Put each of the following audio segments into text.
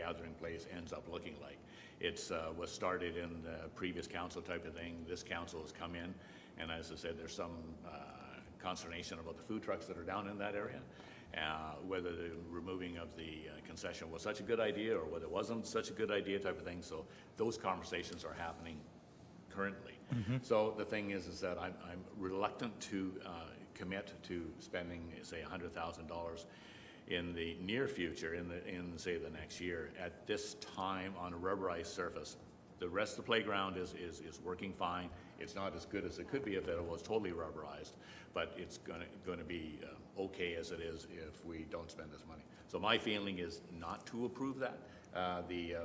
gathering place ends up looking like. It's was started in the previous council type of thing. This council has come in, and as I said, there's some consternation about the food trucks that are down in that area. Whether the removing of the concession was such a good idea or whether it wasn't such a good idea type of thing. So those conversations are happening currently. So the thing is that I'm reluctant to commit to spending, say, $100,000 in the near future, in say the next year, at this time on a rubberized surface. The rest of the playground is working fine. It's not as good as it could be if it was totally rubberized, but it's going to be okay as it is if we don't spend this money. So my feeling is not to approve that. The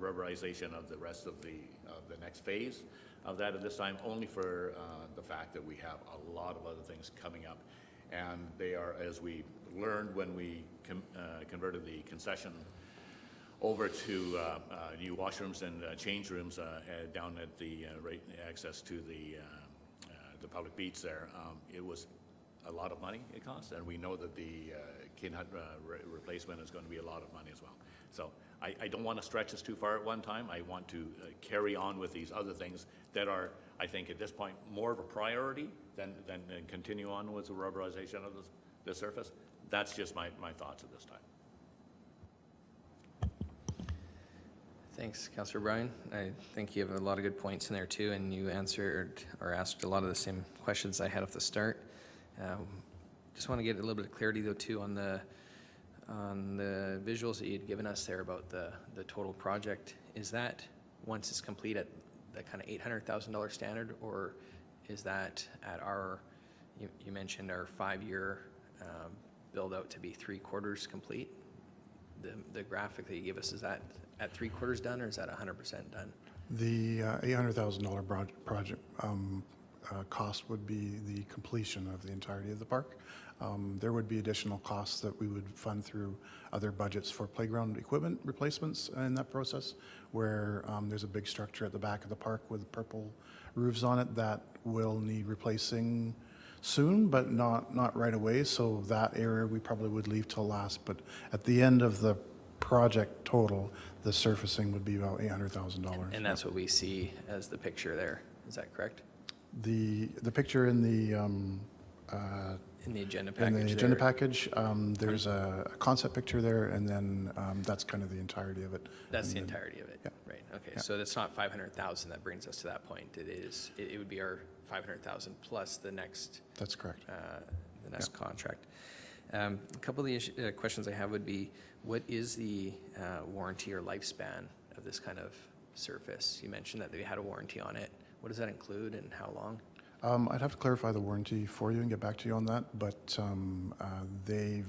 rubberization of the rest of the next phase of that at this time, only for the fact that we have a lot of other things coming up, and they are, as we learned when we converted the concession over to new washrooms and change rooms down at the right access to the public beach there. It was a lot of money it cost, and we know that the Kid Hut replacement is going to be a lot of money as well. So I don't want to stretch us too far at one time. I want to carry on with these other things that are, I think, at this point, more of a priority than continue on with the rubberization of the surface. That's just my thoughts at this time. Thanks, Councillor Bryan. I think you have a lot of good points in there too, and you answered or asked a lot of the same questions I had at the start. Just want to get a little bit of clarity though too on the visuals that you'd given us there about the total project. Is that once it's complete at the kind of $800,000 standard, or is that at our, you mentioned our 5-year build out to be 3/4 complete? The graphic that you gave us, is that at 3/4 done, or is that 100% done? The $800,000 project cost would be the completion of the entirety of the park. There would be additional costs that we would fund through other budgets for playground equipment replacements in that process, where there's a big structure at the back of the park with purple roofs on it that will need replacing soon, but not right away. So that area we probably would leave till last. But at the end of the project total, the surfacing would be about $800,000. And that's what we see as the picture there. Is that correct? The picture in the agenda package. in the agenda package, there's a concept picture there, and then that's kind of the entirety of it. That's the entirety of it. Yeah. Right. Okay. Yeah. So that's not 500,000 that brings us to that point. It is. It would be our 500,000 plus the next. That's correct. The next contract. A couple of the questions I have would be, what is the warranty or lifespan of this kind of surface? You mentioned that they had a warranty on it. What does that include, and how long? I'd have to clarify the warranty for you and get back to you on that, but they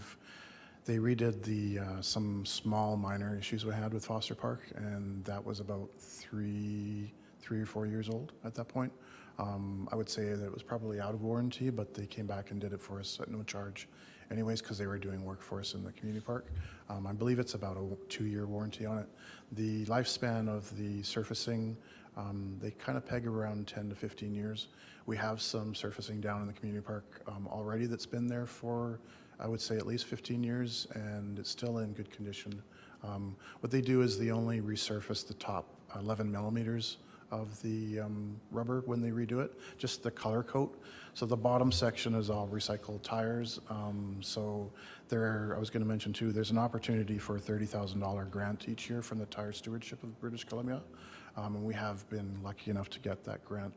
redid some small minor issues we had with Foster Park, and that was about three or 4 years old at that point. I would say that it was probably out of warranty, but they came back and did it for us at no charge anyways, because they were doing work for us in the community park. I believe it's about a 2-year warranty on it. The lifespan of the surfacing, they kind of peg around 10 to 15 years. We have some surfacing down in the community park already that's been there for, I would say, at least 15 years, and it's still in good condition. What they do is they only resurface the top 11 millimeters of the rubber when they redo it, just the color coat. So the bottom section is all recycled tires. So I was going to mention too, there's an opportunity for a $30,000 grant each year from the Tire Stewardship of British Columbia. And we have been lucky enough to get that grant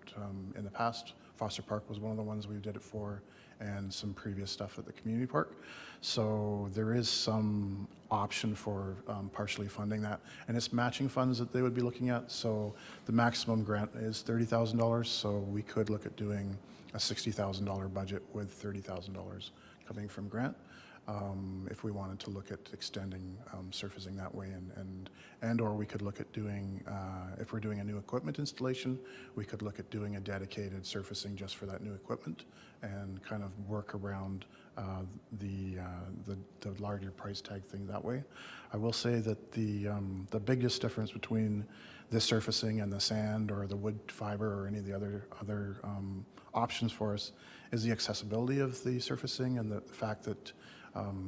in the past. Foster Park was one of the ones we did it for, and some previous stuff at the community park. So there is some option for partially funding that, and it's matching funds that they would be looking at. So the maximum grant is $30,000, so we could look at doing a $60,000 budget with $30,000 coming from grant. If we wanted to look at extending surfacing that way, and or we could look at doing, if we're doing a new equipment installation, we could look at doing a dedicated surfacing just for that new equipment and kind of work around the larger price tag thing that way. I will say that the biggest difference between this surfacing and the sand or the wood fiber or any of the other options for us is the accessibility of the surfacing, and the fact that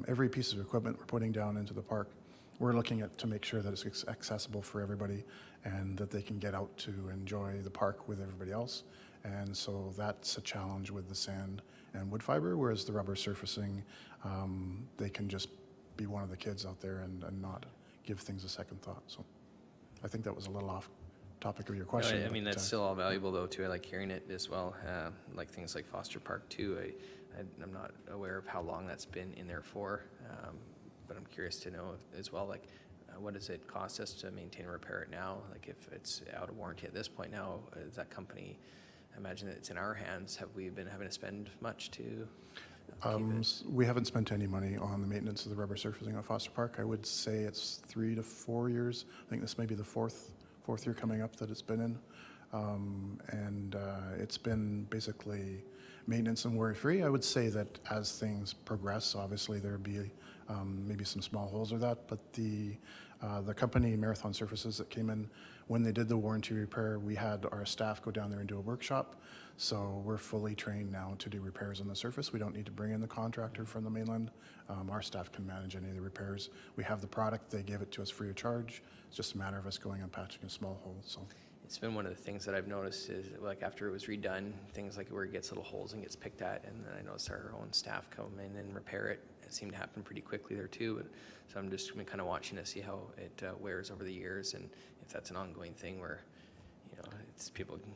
every piece of equipment we're putting down into the park we're looking at to make sure that it's accessible for everybody and that they can get out to enjoy the park with everybody else. And so that's a challenge with the sand and wood fiber, whereas the rubber surfacing, they can just be one of the kids out there and not give things a second thought. So I think that was a little off topic of your question. I mean, but, that's still all valuable though too. I like hearing it as well. Like things like Foster Park too. I'm not aware of how long that's been in there for, but I'm curious to know as well, like what does it cost us to maintain and repair it now? Like if it's out of warranty at this point now, is that company, I imagine that it's in our hands. Have we been having to spend much to keep it? We haven't spent any money on the maintenance of the rubber surfacing at Foster Park. I would say it's 3 to 4 years. I think this may be the fourth year coming up that it's been in. It's been basically maintenance and worry-free. I would say that as things progress, obviously there'd be maybe some small holes or that, but the company Marathon Surfaces that came in, when they did the warranty repair, we had our staff go down there and do a workshop. So we're fully trained now to do repairs on the surface. We don't need to bring in the contractor from the mainland. Our staff can manage any of the repairs. We have the product, they gave it to us free of charge. It's just a matter of us going and patching a small hole. So It's been one of the things that I've noticed is like after it was redone, things like where it gets little holes and gets picked at, and then I noticed our own staff come in and repair it. It seemed to happen pretty quickly there too. But, so I'm just kind of watching to see how it wears over the years, and if that's an ongoing thing where, you know, it's people can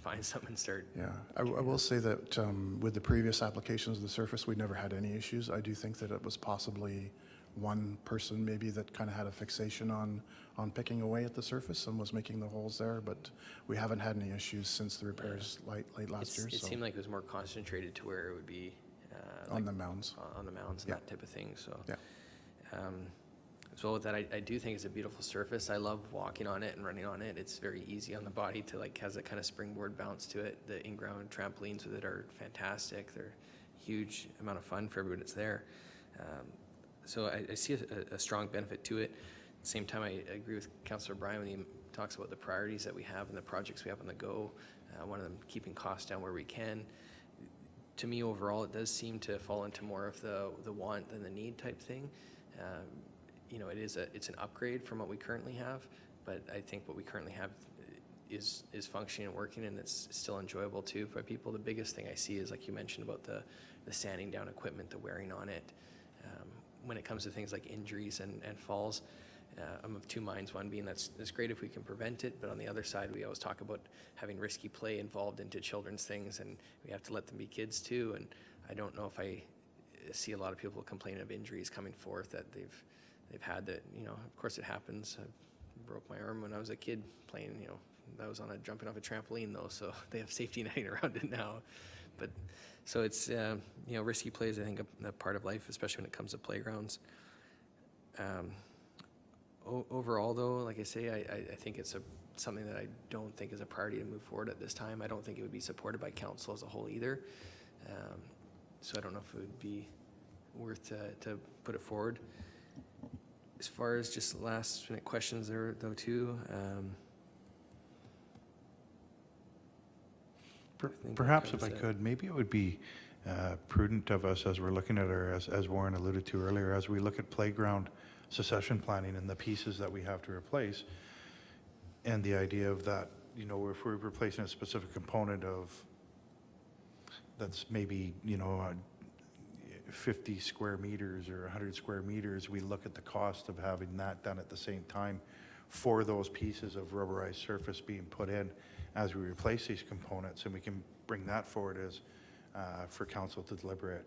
find something and start. yeah, I will say that with the previous applications of the surface, we never had any issues. I do think that it was possibly one person maybe that kind of had a fixation on picking away at the surface and was making the holes there, but we haven't had any issues since the repairs late last year. It So seemed like it was more concentrated to where it would be on the mounds. on the mounds and Yeah. that type of thing. So Yeah. as well with that, I do think it's a beautiful surface. I love walking on it and running on it. It's very easy on the body to like, has that kind of springboard bounce to it. The in-ground trampolines with it are fantastic. They're huge amount of fun for everyone that's there. So I see a strong benefit to it. At the same time, I agree with Councillor Bryan when he talks about the priorities that we have and the projects we have on the go. One of them keeping costs down where we can. To me, overall, it does seem to fall into more of the want than the need type thing. You know, it's an upgrade from what we currently have, but I think what we currently have is functioning and working, and it's still enjoyable too by people. The biggest thing I see is, like you mentioned, about the sanding down equipment, the wearing on it. When it comes to things like injuries and falls, I'm of two minds. One being that's great if we can prevent it, but on the other side, we always talk about having risky play involved into children's things, and we have to let them be kids too. And I don't know if I see a lot of people complaining of injuries coming forth that they've had that, you know, of course it happens. I broke my arm when I was a kid playing, you know, that was on jumping off a trampoline though, so they have safety netting around it now. But so it's, you know, risky play is, I think, a part of life, especially when it comes to playgrounds. Overall though, like I say, I think it's something that I don't think is a priority to move forward at this time. I don't think it would be supported by council as a whole either. So I don't know if it would be worth to put it forward. As far as just last minute questions there though too, Perhaps if I could, maybe it would be prudent of us as we're looking at as Warren alluded to earlier, as we look at playground succession planning and the pieces that we have to replace, and the idea of that, you know, if we're replacing a specific component of that's maybe, you know, 50 square meters or 100 square meters, we look at the cost of having that done at the same time for those pieces of rubberized surface being put in as we replace these components, and we can bring that forward as for council to deliberate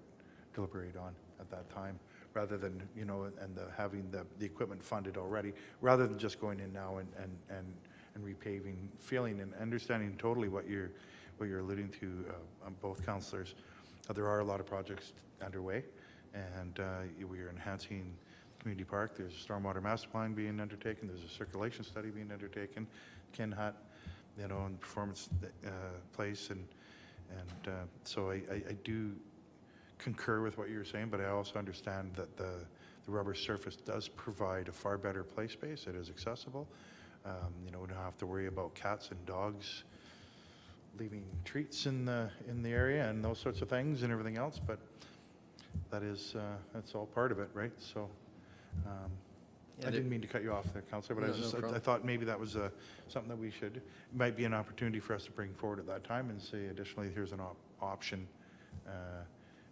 on at that time, rather than, you know, and having the equipment funded already, rather than just going in now and repaving, feeling and understanding totally what you're alluding to, on both councillors. There are a lot of projects underway, and we are enhancing Community Park. There's a stormwater master plan being undertaken. There's a circulation study being undertaken. Ken Hutt, you know, in performance place, and so I do concur with what you're saying, but I also understand that the rubber surface does provide a far better play space. It is accessible. You know, we don't have to worry about cats and dogs leaving treats in the area and those sorts of things and everything else, but that is that's all part of it, right? So Yeah, I didn't mean to cut you off there, Councillor, but No, I no just, problem. I thought maybe that was something that we should, might be an opportunity for us to bring forward at that time and say additionally, here's an option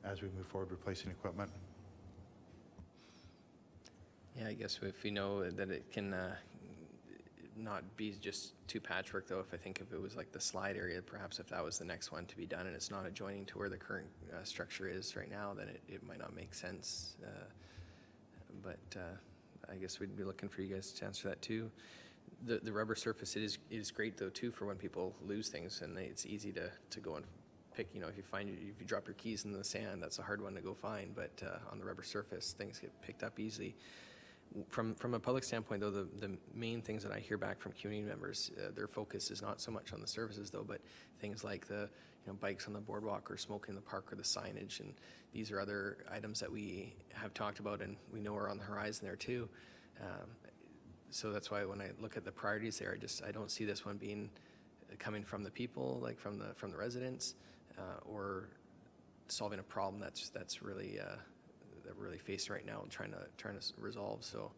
as we move forward replacing equipment. Yeah, I guess if we know that it can not be just too patchwork, though, if it was like the slide area, perhaps if that was the next one to be done and it's not adjoining to where the current structure is right now, then it might not make sense. But I guess we'd be looking for you guys to answer that too. The rubber surface is great though too for when people lose things, and it's easy to go and pick. You know, if you drop your keys in the sand, that's a hard one to go find. But on the rubber surface, things get picked up easily. From a public standpoint, though, the main things that I hear back from community members, their focus is not so much on the services, though, but things like the bikes on the boardwalk or smoking in the park or the signage, and these are other items that we have talked about and we know are on the horizon there too. So that's why when I look at the priorities there, I don't see this one being coming from the people, like from the residents, or solving a problem that's really that we're really facing right now and trying to resolve. So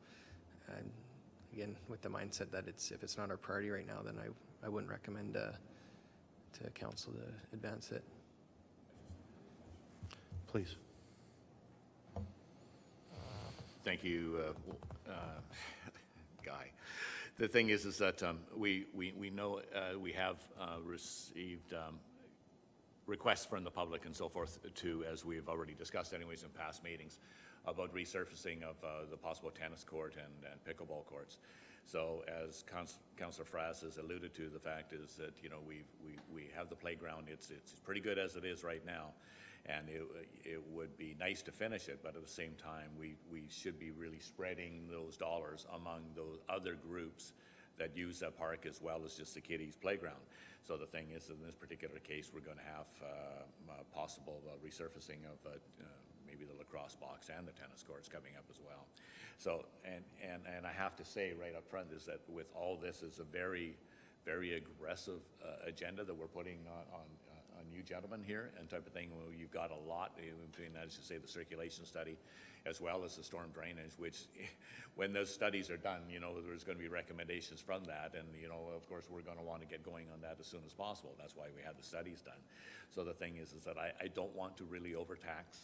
again, with the mindset that if it's not our priority right now, then I wouldn't recommend to council to advance it. Please. Thank you, Guy. The thing is that we know we have received requests from the public and so forth to, as we've already discussed anyways in past meetings, about resurfacing of the possible tennis court and pickleball courts. So as Councillor Frass has alluded to, the fact is that, we have the playground. It's pretty good as it is right now. And it would be nice to finish it, but at the same time, we should be really spreading those dollars among those other groups that use that park as well as just the kiddies' playground. So the thing is, in this particular case, we're going to have possible resurfacing of maybe the lacrosse box and the tennis courts coming up as well. So, and I have to say right up front is that with all this is a very, very aggressive agenda that we're putting on you gentlemen here and type of thing. Well, you've got a lot between, as you say, the circulation study as well as the storm drainage, which when those studies are done, there's going to be recommendations from that. And, of course, we're going to want to get going on that as soon as possible. That's why we have the studies done. So the thing is that I don't want to really overtax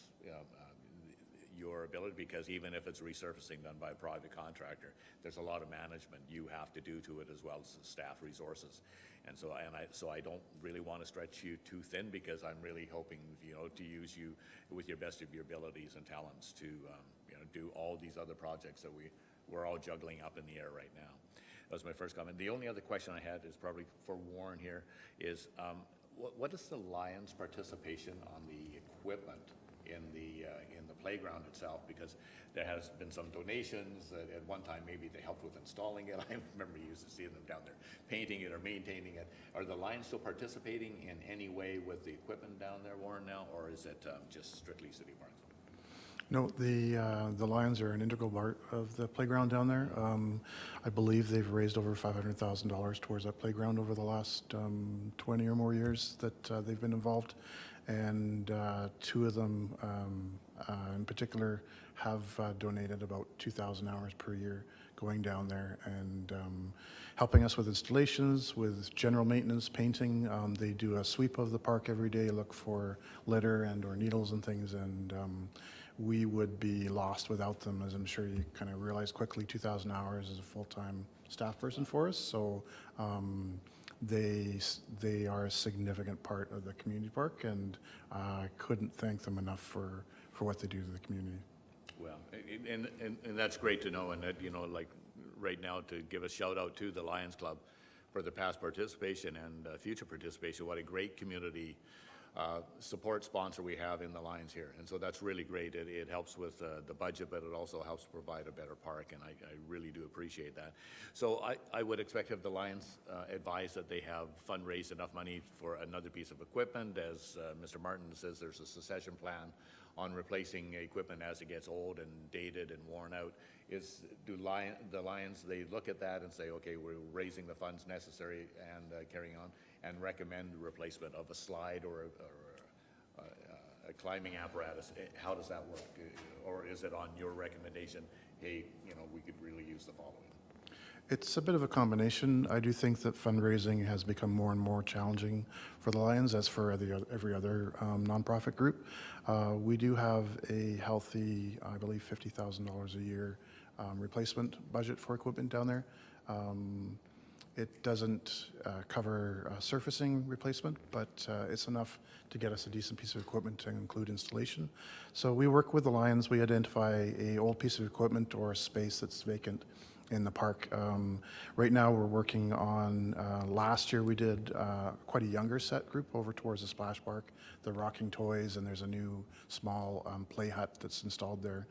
your ability, because even if it's resurfacing done by a private contractor, there's a lot of management you have to do to it as well as the staff resources. And so, I don't really want to stretch you too thin, because I'm really hoping, to use you with your best of your abilities and talents to, do all these other projects that we're all juggling up in the air right now. That was my first comment. The only other question I had is probably for Warren here is, what is the Lions' participation on the equipment in the playground itself? Because there has been some donations. At one time, maybe they helped with installing it. I remember you used to see them down there painting it or maintaining it. Are the Lions still participating in any way with the equipment down there, Warren, now, or is it just strictly city parks? No, the Lions are an integral part of the playground down there. I believe they've raised over $500,000 towards that playground over the last 20 or more years that they've been involved. And two of them in particular have donated about 2,000 hours per year going down there and helping us with installations, with general maintenance, painting. They do a sweep of the park every day, look for litter and or needles and things, and we would be lost without them, as I'm sure you kind of realize quickly. 2,000 hours as a full-time staff person for us, so they are a significant part of the community park, and I couldn't thank them enough for what they do to the community. Well, and that's great to know, and that, like right now, to give a shout out to the Lions Club for their past participation and future participation. What a great community support sponsor we have in the Lions here, and so that's really great. It helps with the budget, but it also helps provide a better park, and I really do appreciate that. So I would expect if the Lions advise that they have fundraised enough money for another piece of equipment. As Mr. Martin says, there's a succession plan on replacing equipment as it gets old and dated and worn out. Do the Lions, they look at that and say, okay, we're raising the funds necessary and carrying on, and recommend replacement of a slide or a climbing apparatus? How does that work? Or is it on your recommendation hey, you know, we could really use the following. It's a bit of a combination. I do think that fundraising has become more and more challenging for the Lions, as for every other nonprofit group. We do have a healthy, I believe, $50,000 a year replacement budget for equipment down there. It doesn't cover surfacing replacement, but it's enough to get us a decent piece of equipment to include installation. So we work with the Lions. We identify a old piece of equipment or a space that's vacant in the park. Right now we're working on, last year we did quite a younger set group over towards the splash park, the rocking toys, and there's a new small play hut that's installed there.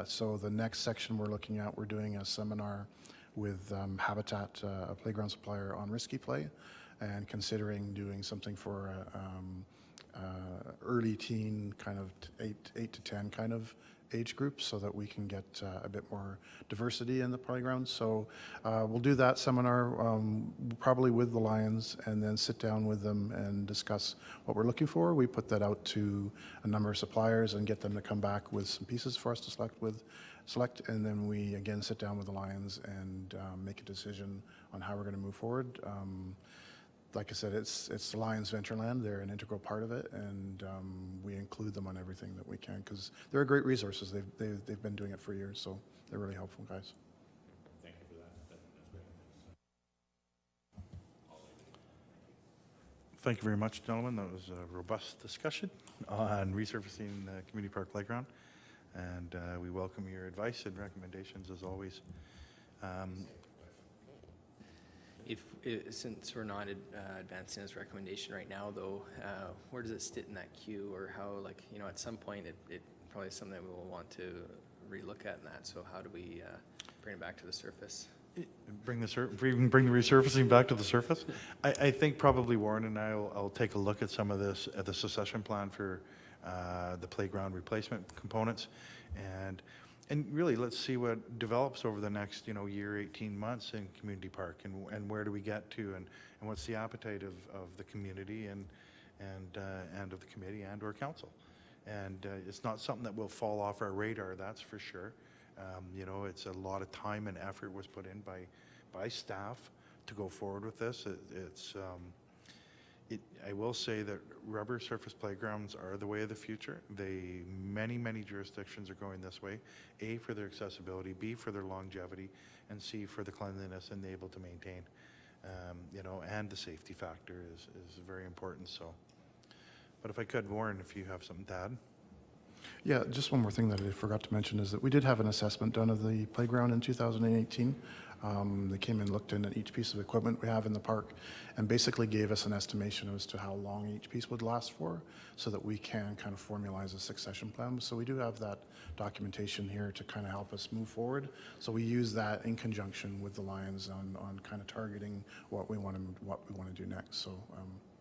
So the next section we're looking at, we're doing a seminar with Habitat, a playground supplier, on risky play, and considering doing something for early teen, kind of 8 to 10 kind of age group, so that we can get a bit more diversity in the playground. So we'll do that seminar probably with the Lions, and then sit down with them and discuss what we're looking for. We put that out to a number of suppliers and get them to come back with some pieces for us to select, and then we again sit down with the Lions and make a decision on how we're going to move forward. Like I said, it's the Lions Ventureland. They're an integral part of it, and we include them on everything that we can, because they're great resources. They've been doing it for years, so they're really helpful guys. Thank you for that. That's great. Thank you very much, gentlemen. That was a robust discussion on resurfacing the community park playground, and we welcome your advice and recommendations as always. Since we're not advancing his recommendation right now, though, where does it sit in that queue, or how, like, you know, at some point it probably is something that we will want to relook at in that. So how do we bring it back to the surface? Bring the resurfacing back to the surface. I think probably Warren and I'll take a look at some of this at the succession plan for the playground replacement components, and really let's see what develops over the next year, 18 months in community park, and where do we get to, and what's the appetite of the community and of the committee and or council. And it's not something that will fall off our radar, that's for sure. It's a lot of time and effort was put in by staff to go forward with this. I will say that rubber surface playgrounds are the way of the future. Many jurisdictions are going this way. A, for their accessibility, B, for their longevity, and C, for the cleanliness and able to maintain. And the safety factor is very important. So, but if I could, Warren, if you have something to add. Yeah, just one more thing that I forgot to mention is that we did have an assessment done of the playground in 2018. They came and looked in at each piece of equipment we have in the park, and basically gave us an estimation as to how long each piece would last for, so that we can kind of formalize a succession plan. So we do have that documentation here to kind of help us move forward. So we use that in conjunction with the Lions on kind of targeting what we want to do next. So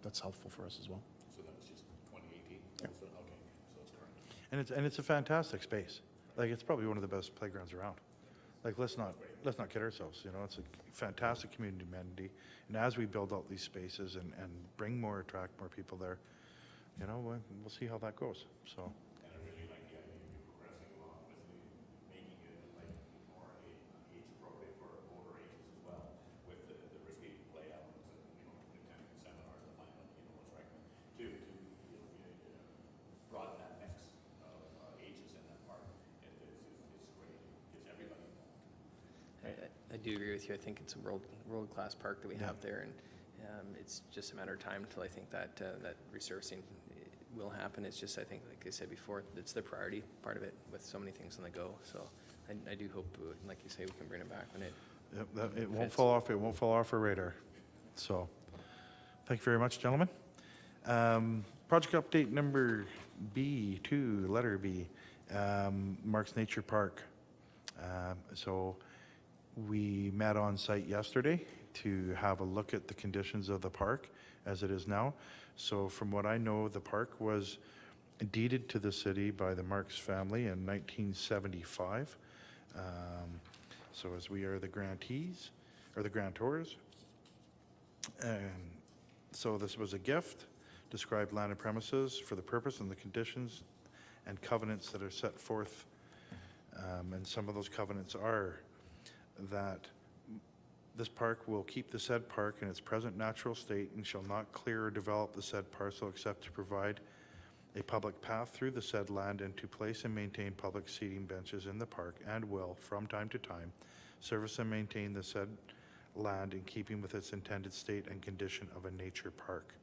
that's helpful for us as well. So that was just 2018? Yep. So, okay, so it's current. And it's a fantastic space. Like, it's probably one of the best playgrounds around. Like, let's not kid ourselves. It's a fantastic community amenity, and as we build out these spaces and attract more people there, we'll see how that goes. So. And I really like the idea of you progressing along with making it like more age appropriate for older ages as well, with the risky play elements and attending seminars to find out what's right to broaden that mix of ages in that park. It's great. It gives everybody involved. I do agree with you. I think it's a world-class park that we have there, and it's just a matter of time until I think that resurfacing will happen. It's just, I think, like I said before, it's the priority part of it with so many things on the go. So I do hope, like you say, we can bring it back when it. Yep, it won't fall off. It won't fall off our radar. So, thank you very much, gentlemen. Project update number B2, letter B, Marks Nature Park. So we met on site yesterday to have a look at the conditions of the park as it is now. So from what I know, the park was deeded to the city by the Marks family in 1975. So as we are the grantees, or the grantors, and so this was a gift, described land and premises for the purpose and the conditions and covenants that are set forth And some of those covenants are that this park will keep the said park in its present natural state and shall not clear or develop the said parcel except to provide a public path through the said land and to place and maintain public seating benches in the park, and will, from time to time, service and maintain the said land in keeping with its intended state and condition of a nature park.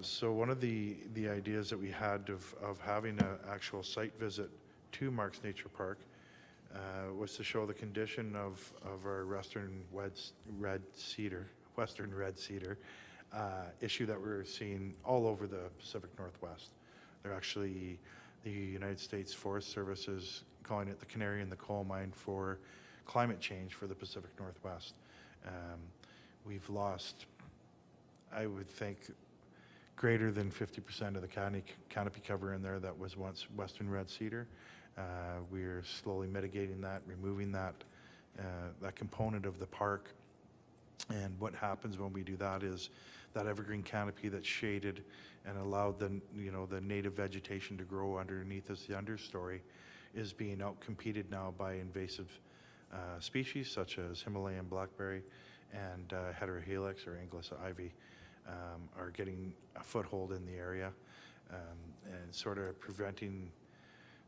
So one of the ideas that we had of having an actual site visit to Mark's Nature Park was to show the condition of our western red cedar issue that we're seeing all over the Pacific Northwest. They're actually, the United States Forest Service is calling it the canary in the coal mine for climate change for the Pacific Northwest. We've lost, I would think, greater than 50% of the canopy cover in there that was once western red cedar. We're slowly mitigating that, removing that component of the park. And what happens when we do that is that evergreen canopy that's shaded and allowed the native vegetation to grow underneath as the understory is being outcompeted now by invasive species such as Himalayan blackberry and heterohelix or Anglus ivy are getting a foothold in the area and sort of preventing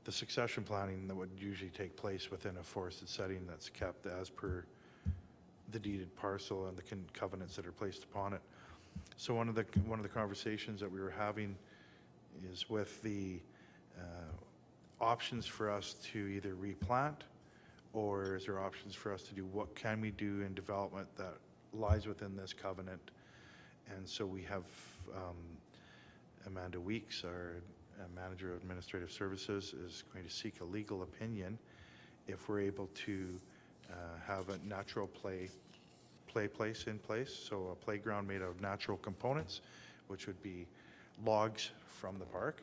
the succession planning that would usually take place within a forested setting that's kept as per the deeded parcel and the covenants that are placed upon it. So one of the conversations that we were having is with the options for us to either replant, or is there options for us to do what can we do in development that lies within this covenant. And so we have Amanda Weeks, our manager of administrative services, is going to seek a legal opinion if we're able to have a natural play place in place. So a playground made of natural components, which would be logs from the park,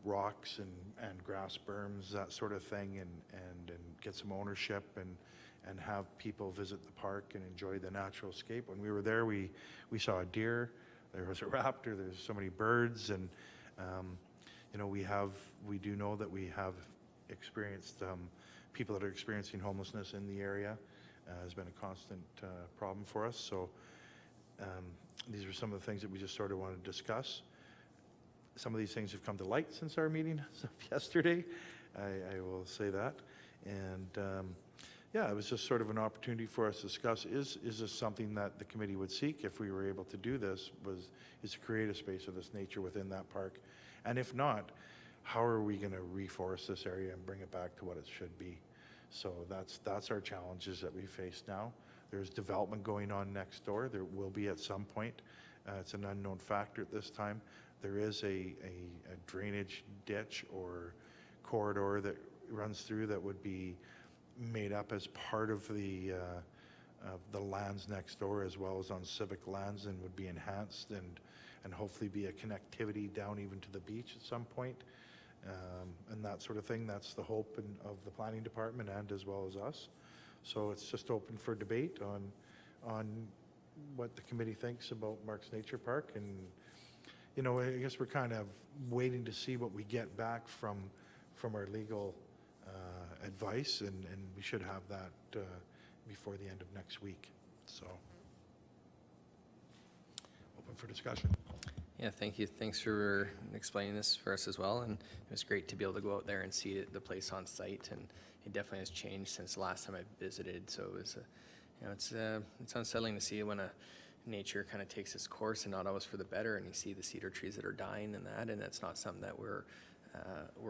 rocks and grass berms, that sort of thing, and get some ownership and have people visit the park and enjoy the natural scape. When we were there, we saw a deer, there was a raptor, there's so many birds, and we do know that we have experienced people that are experiencing homelessness in the area. Has been a constant problem for us. So these are some of the things that we just sort of want to discuss. Some of these things have come to light since our meeting yesterday. I will say that. And yeah, it was just sort of an opportunity for us to discuss, is this something that the committee would seek if we were able to do this, is to create a space of this nature within that park? And if not, how are we going to reforest this area and bring it back to what it should be? So that's our challenges that we face now. There's development going on next door. There will be at some point. It's an unknown factor at this time. There is a drainage ditch or corridor that runs through that would be made up as part of the lands next door, as well as on civic lands, and would be enhanced and hopefully be a connectivity down even to the beach at some point. And that sort of thing. That's the hope of the planning department and as well as us. So it's just open for debate on what the committee thinks about Mark's Nature Park. And I guess we're kind of waiting to see what we get back from our legal advice, and we should have that before the end of next week. So open for discussion. Yeah, thank you. Thanks for explaining this for us as well. And it was great to be able to go out there and see the place on site. And it definitely has changed since the last time I visited. So it was, it's unsettling to see when nature kind of takes its course and not always for the better. And you see the cedar trees that are dying and that's not something that we're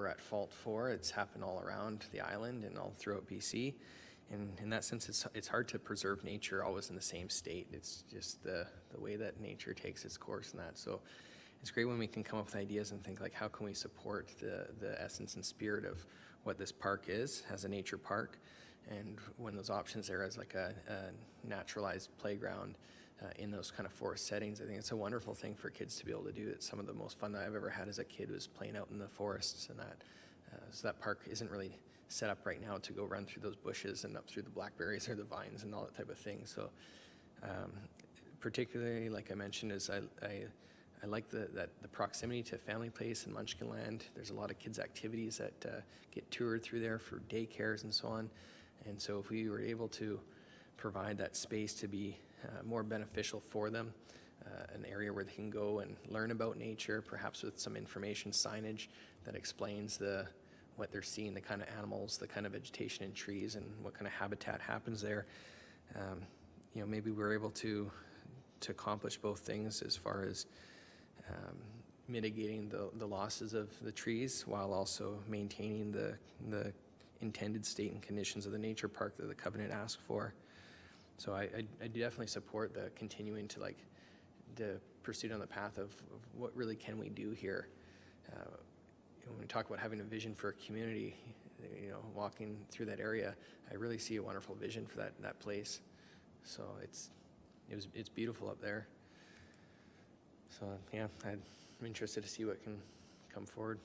at fault for. It's happened all around the island and all throughout BC. And in that sense, it's hard to preserve nature always in the same state. It's just the way that nature takes its course and that. So it's great when we can come up with ideas and think, like, how can we support the essence and spirit of what this park is as a nature park, and when those options there as like a naturalized playground in those kind of forest settings. I think it's a wonderful thing for kids to be able to do. It's some of the most fun that I've ever had as a kid was playing out in the forests and that. So that park isn't really set up right now to go run through those bushes and up through the blackberries or the vines and all that type of thing. So particularly, like I mentioned, is I I like the proximity to Family Place and Munchkin Land. There's a lot of kids' activities that get toured through there for daycares and so on. And so if we were able to provide that space to be more beneficial for them, an area where they can go and learn about nature, perhaps with some information signage that explains what they're seeing, the kind of animals, the kind of vegetation and trees, and what kind of habitat happens there. Maybe we're able to accomplish both things as far as mitigating the losses of the trees while also maintaining the intended state and conditions of the nature park that the covenant asked for. So I definitely support the continuing to pursuit on the path of what really can we do here. When we talk about having a vision for a community, walking through that area, I really see a wonderful vision for that place. So it's beautiful up there. So yeah, I'm interested to see what can come forward.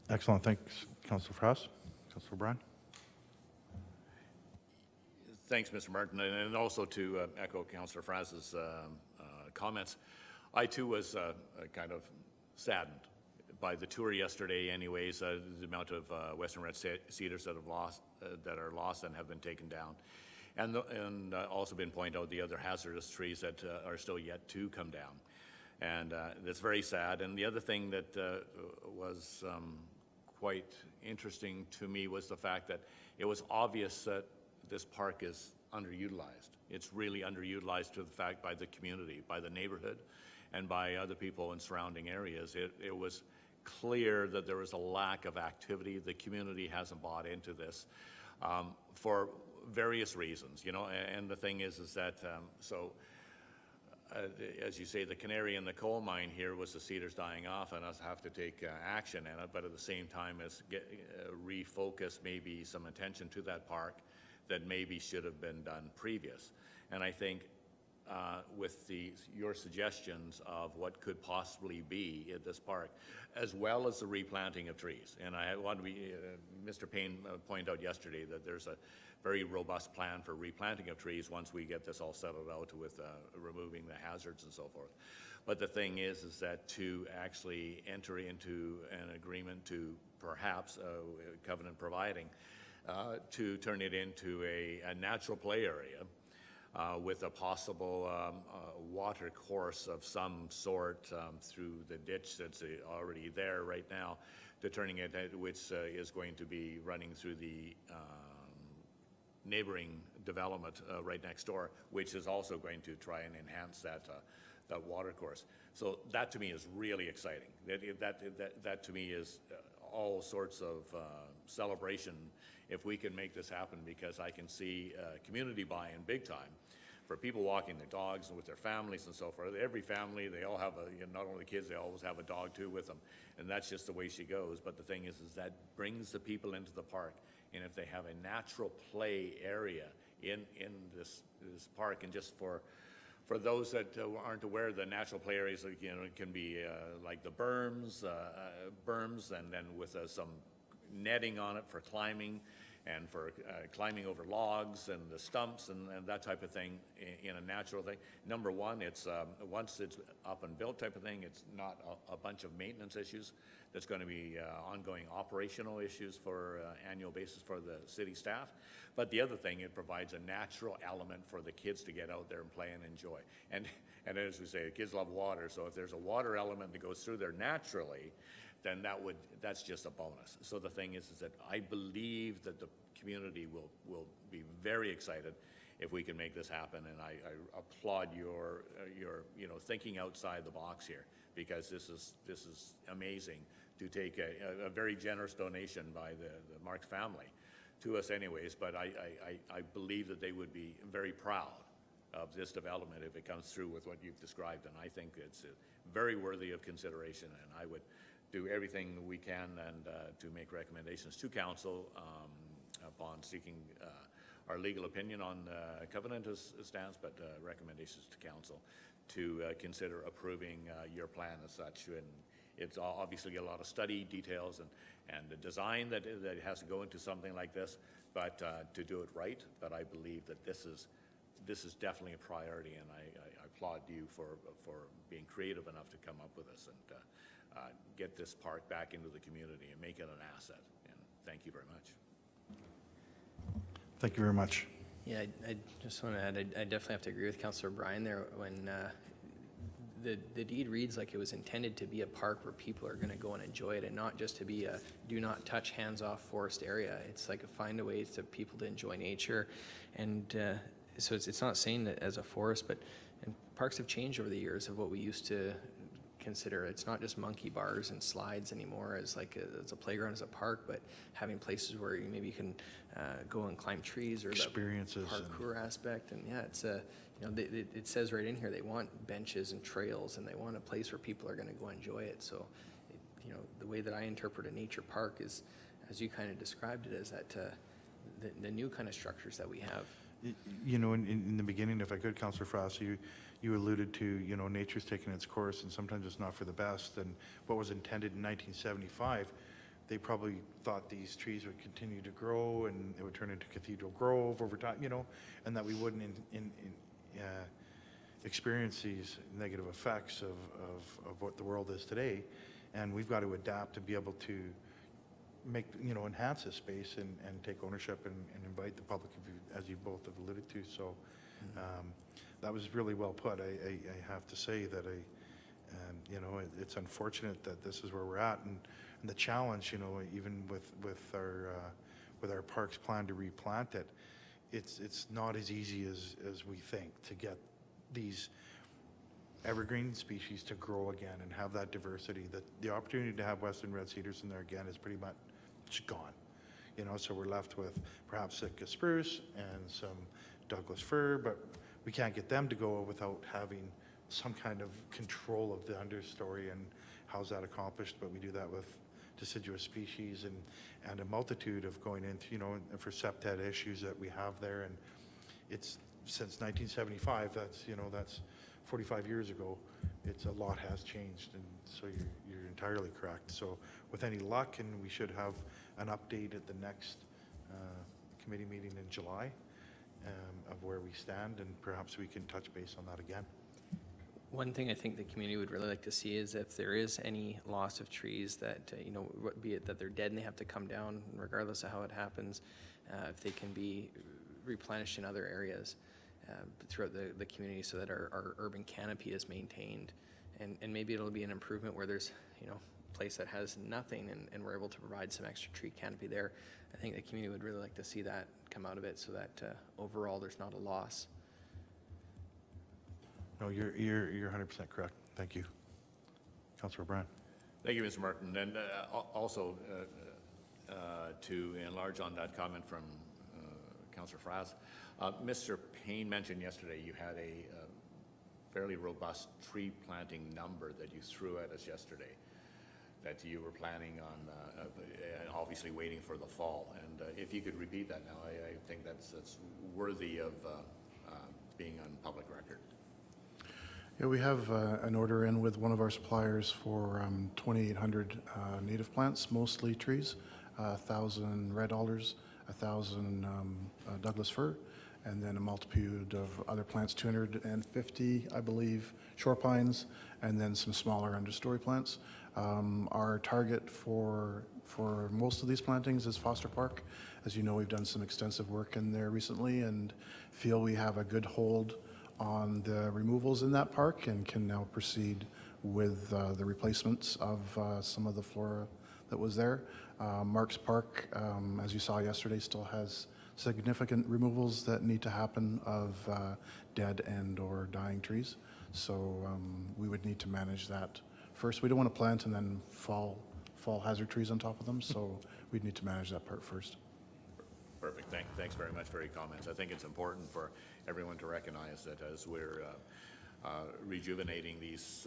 Excellent. Thanks, Councillor Frost. Councillor Bryan. Thanks, Mr. Martin, and also to echo Councillor Frost's comments. I too was kind of saddened by the tour yesterday. Anyways, the amount of western red cedars that are lost and have been taken down, and also been pointed out the other hazardous trees that are still yet to come down, and that's very sad. And the other thing that was quite interesting to me was the fact that it was obvious that this park is underutilized. It's really underutilized to the fact by the community, by the neighborhood, and by other people in surrounding areas. It was clear that there was a lack of activity. The community hasn't bought into this for various reasons, and the thing is that, as you say, the canary in the coal mine here was the cedars dying off and us have to take action in it, but at the same time as refocus maybe some attention to that park that maybe should have been done previous. And I think with your suggestions of what could possibly be at this park, as well as the replanting of trees. And I want to Mr. Payne pointed out yesterday that there's a very robust plan for replanting of trees once we get this all settled out with removing the hazards and so forth. But the thing is that to actually enter into an agreement to perhaps covenant providing to turn it into a natural play area with a possible water course of some sort through the ditch that's already there right now, to turning it, which is going to be running through the neighboring development right next door, which is also going to try and enhance that water course. So that to me is really exciting. That to me is all sorts of celebration if we can make this happen, because I can see community buy-in big time for people walking their dogs and with their families and so forth. Every family, they all have not only kids, they always have a dog too with them, and that's just the way she goes. But the thing is that brings the people into the park, and if they have a natural play area in this park, and just for those that aren't aware, the natural play areas, it can be like the berms, and then with some netting on it for climbing, and for climbing over logs and the stumps and that type of thing in a natural thing. Number one, it's once it's up and built type of thing, it's not a bunch of maintenance issues. That's going to be ongoing operational issues for annual basis for the city staff. But the other thing, it provides a natural element for the kids to get out there and play and enjoy. And as we say, kids love water, so if there's a water element that goes through there naturally, then that's just a bonus. So the thing is that I believe that the community will be very excited if we can make this happen, and I applaud your thinking outside the box here, because this is amazing to take a very generous donation by the Marks family to us anyways, but I believe that they would be very proud of this development if it comes through with what you've described, and I think it's very worthy of consideration, and I would do everything we can and to make recommendations to council upon seeking our legal opinion on covenant as stands, but recommendations to council to consider approving your plan as such. And it's obviously a lot of study details and the design that has to go into something like this, but to do it right. But I believe that this is definitely a priority, and I applaud you for being creative enough to come up with this and get this park back into the community and make it an asset. And thank you very much. Thank you very much. Yeah, I just want to add, I definitely have to agree with Councillor Bryan there when the deed reads like it was intended to be a park where people are going to go and enjoy it and not just to be a do not touch hands-off forest area. It's like find a way to people to enjoy nature. And so it's not saying that as a forest, but and parks have changed over the years of what we used to consider. It's not just monkey bars and slides anymore as like as a playground, as a park, but having places where you maybe you can go and climb trees or Experiences the parkour aspect. And yeah, it's a you know it says right in here they want benches and trails and they want a place where people are going to go enjoy it. So you know the way that I interpret a nature park is as you kind of described it, as that the new kind of structures that we have. You know, in the beginning, if I could, Councillor Frost, you alluded to, you know, nature's taking its course and sometimes it's not for the best. And what was intended in 1975, they probably thought these trees would continue to grow and it would turn into Cathedral Grove over time, you know, and that we wouldn't experience these negative effects of what the world is today. And we've got to adapt to be able to make, you know, enhance this space and take ownership and invite the public, as you both have alluded to. So that was really well put. I have to say that you know, it's unfortunate that this is where we're at, and the challenge, you know, even with our parks plan to replant it, it's not as easy as we think to get these evergreen species to grow again and have that diversity. That the opportunity to have western red cedars in there again is pretty much gone. You know, so we're left with perhaps Sitka spruce and some Douglas fir, but we can't get them to go without having some kind of control of the understory. And how's that accomplished? But we do that with deciduous species and a multitude of going into, you know, and for septet issues that we have there. And it's since 1975, that's, you know, that's 45 years ago. It's a lot has changed, and so you're entirely correct. So with any luck, and we should have an update at the next committee meeting in July of where we stand, and perhaps we can touch base on that again. One thing I think the community would really like to see is if there is any loss of trees that, you know, be it that they're dead and they have to come down, regardless of how it happens, if they can be replenished in other areas throughout the community so that our urban canopy is maintained. And maybe it'll be an improvement where there's, you know, a place that has nothing and we're able to provide some extra tree canopy there. I think the community would really like to see that come out of it so that overall there's not a loss. No, you're 100% correct. Thank you. Councillor O'Brien. Thank you, Mr. Martin. And also to enlarge on that comment from Councillor Frass, Mr. Payne mentioned yesterday you had a fairly robust tree planting number that you threw at us yesterday, that you were planning on, and obviously waiting for the fall. And if you could repeat that now, I think that's worthy of being on public record. Yeah, we have an order in with one of our suppliers for 2,800 native plants, mostly trees, 1,000 red alders, 1,000 Douglas fir, and then a multitude of other plants, 250, I believe, shore pines, and then some smaller understory plants. Our target for most of these plantings is Foster Park. As you know, we've done some extensive work in there recently and feel we have a good hold on the removals in that park and can now proceed with the replacements of some of the flora that was there. Marks Park, as you saw yesterday, still has significant removals that need to happen of dead and or dying trees. So we would need to manage that first. We don't want to plant and then fall hazard trees on top of them, so we'd need to manage that part first. Perfect. Thanks very much for your comments. I think it's important for everyone to recognize that as we're rejuvenating these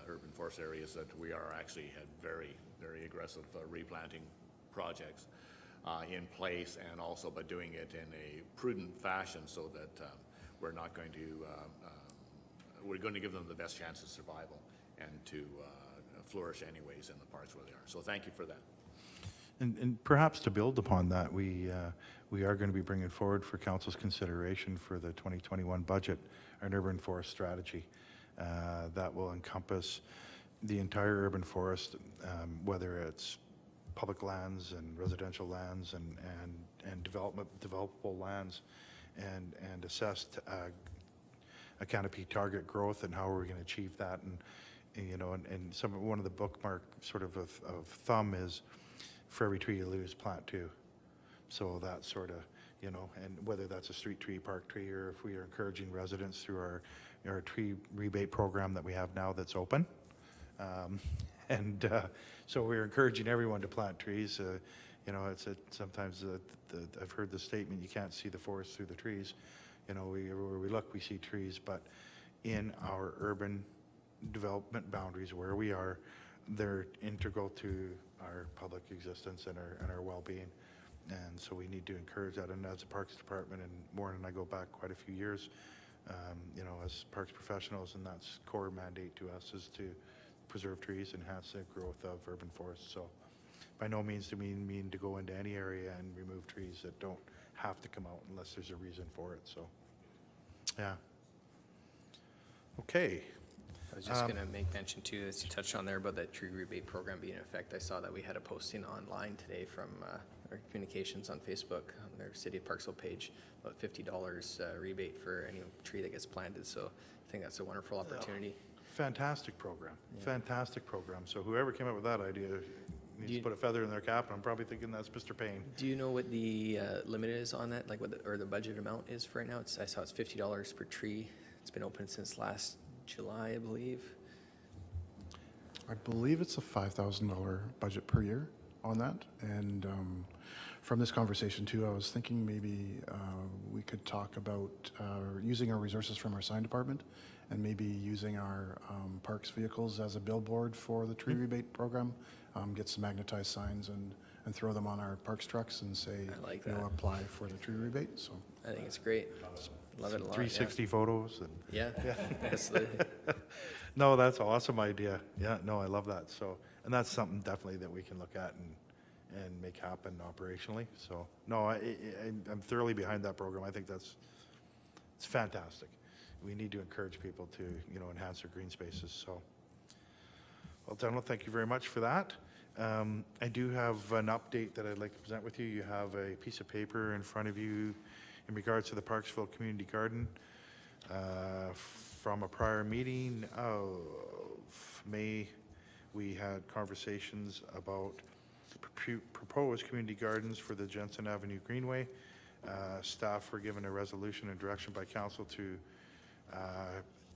urban forest areas, that we are actually had very, very aggressive replanting projects in place, and also by doing it in a prudent fashion so that we're not going to, we're going to give them the best chance of survival and to flourish anyways in the parks where they are. So thank you for that. And perhaps to build upon that, we are going to be bringing forward for council's consideration for the 2021 budget an urban forest strategy that will encompass the entire urban forest, whether it's public lands and residential lands and developable lands, and assess a canopy target growth and how we're going to achieve that. And you know, and one of the bookmark sort of thumb is, for every tree you lose, plant two. So that sort of, you know, and whether that's a street tree, park tree, or if we are encouraging residents through our tree rebate program that we have now that's open. So we're encouraging everyone to plant trees. You know, sometimes I've heard the statement, you can't see the forest through the trees. You know, where we look, we see trees, but in our urban development boundaries where we are, they're integral to our public existence and our well-being. And so we need to encourage that. And as a Parks Department, and Warren and I go back quite a few years, you know, as Parks professionals, and that's core mandate to us, is to preserve trees, enhance the growth of urban forests. So by no means do we mean to go into any area and remove trees that don't have to come out unless there's a reason for it. So, yeah. Okay. I was just going to make mention too, as you touched on there about that tree rebate program being in effect. I saw that we had a posting online today from our communications on Facebook on their City of Parksville page about $50 rebate for any tree that gets planted. So I think that's a wonderful opportunity. Fantastic program. Yeah. Fantastic program. So whoever came up with that idea needs to put a feather in their cap, and I'm probably thinking that's Mr. Payne. Do you know what the limit is on that, like or the budget amount is for right now? I saw it's $50 per tree. It's been open since last July, I believe. I believe it's a $5,000 budget per year on that. And from this conversation too, I was thinking maybe we could talk about using our resources from our sign department and maybe using our parks vehicles as a billboard for the tree rebate program. Get some magnetized signs and throw them on our parks trucks and say, I like you know, that. apply for the tree rebate. So I think it's great. Love it a lot. 360 photos. And Yeah, absolutely. no, that's an awesome idea. Yeah, no, I love that. So, and that's something definitely that we can look at and make happen operationally. So, no, I'm thoroughly behind that program. I think it's fantastic. We need to encourage people to, you know, enhance their green spaces. So, well, gentlemen, thank you very much for that. I do have an update that I'd like to present with you. You have a piece of paper in front of you in regards to the Parksville Community Garden from a prior meeting of May. We had conversations about proposed community gardens for the Jensen Avenue Greenway. Staff were given a resolution and direction by council to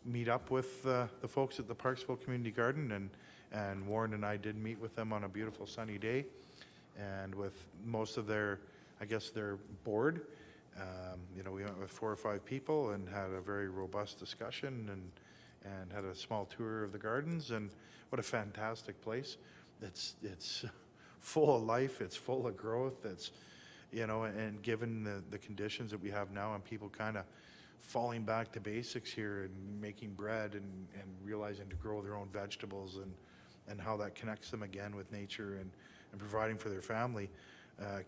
meet up with the folks at the Parksville Community Garden, and Warren and I did meet with them on a beautiful sunny day, and with most of their board. You know, we went with 4 or 5 people and had a very robust discussion and had a small tour of the gardens, and what a fantastic place. It's full of life, it's full of growth, it's, you know, and given the conditions that we have now and people kind of falling back to basics here and making bread and realizing to grow their own vegetables and how that connects them again with nature and providing for their family.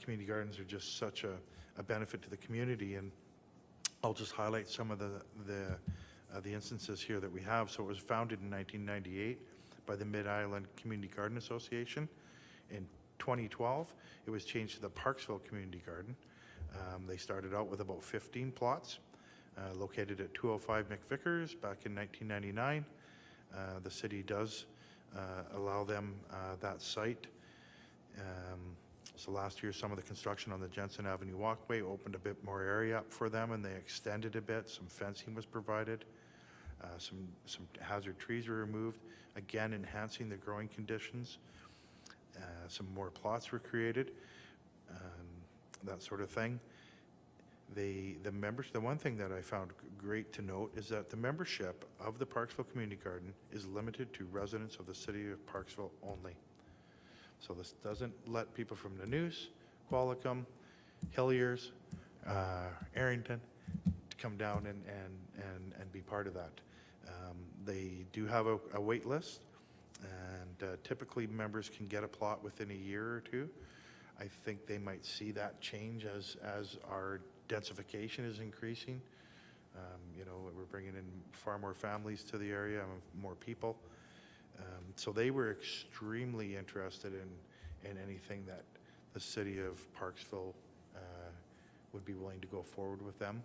Community gardens are just such a benefit to the community, and I'll just highlight some of the instances here that we have. So it was founded in 1998 by the Mid-Island Community Garden Association. In 2012, it was changed to the Parksville Community Garden. They started out with about 15 plots, located at 205 McVickers back in 1999. The city does allow them that site. So last year, some of the construction on the Jensen Avenue walkway opened a bit more area up for them, and they extended a bit. Some fencing was provided. Some hazard trees were removed, again enhancing the growing conditions. Some more plots were created, that sort of thing. The members, the one thing that I found great to note is that the membership of the Parksville Community Garden is limited to residents of the city of Parksville only. So this doesn't let people from the News, Qualicum, Hilliers, Arrington to come down and be part of that. They do have a wait list, and typically members can get a plot within a year or two. I think they might see that change as our densification is increasing. You know, we're bringing in far more families to the area, more people. So they were extremely interested in anything that the city of Parksville would be willing to go forward with them.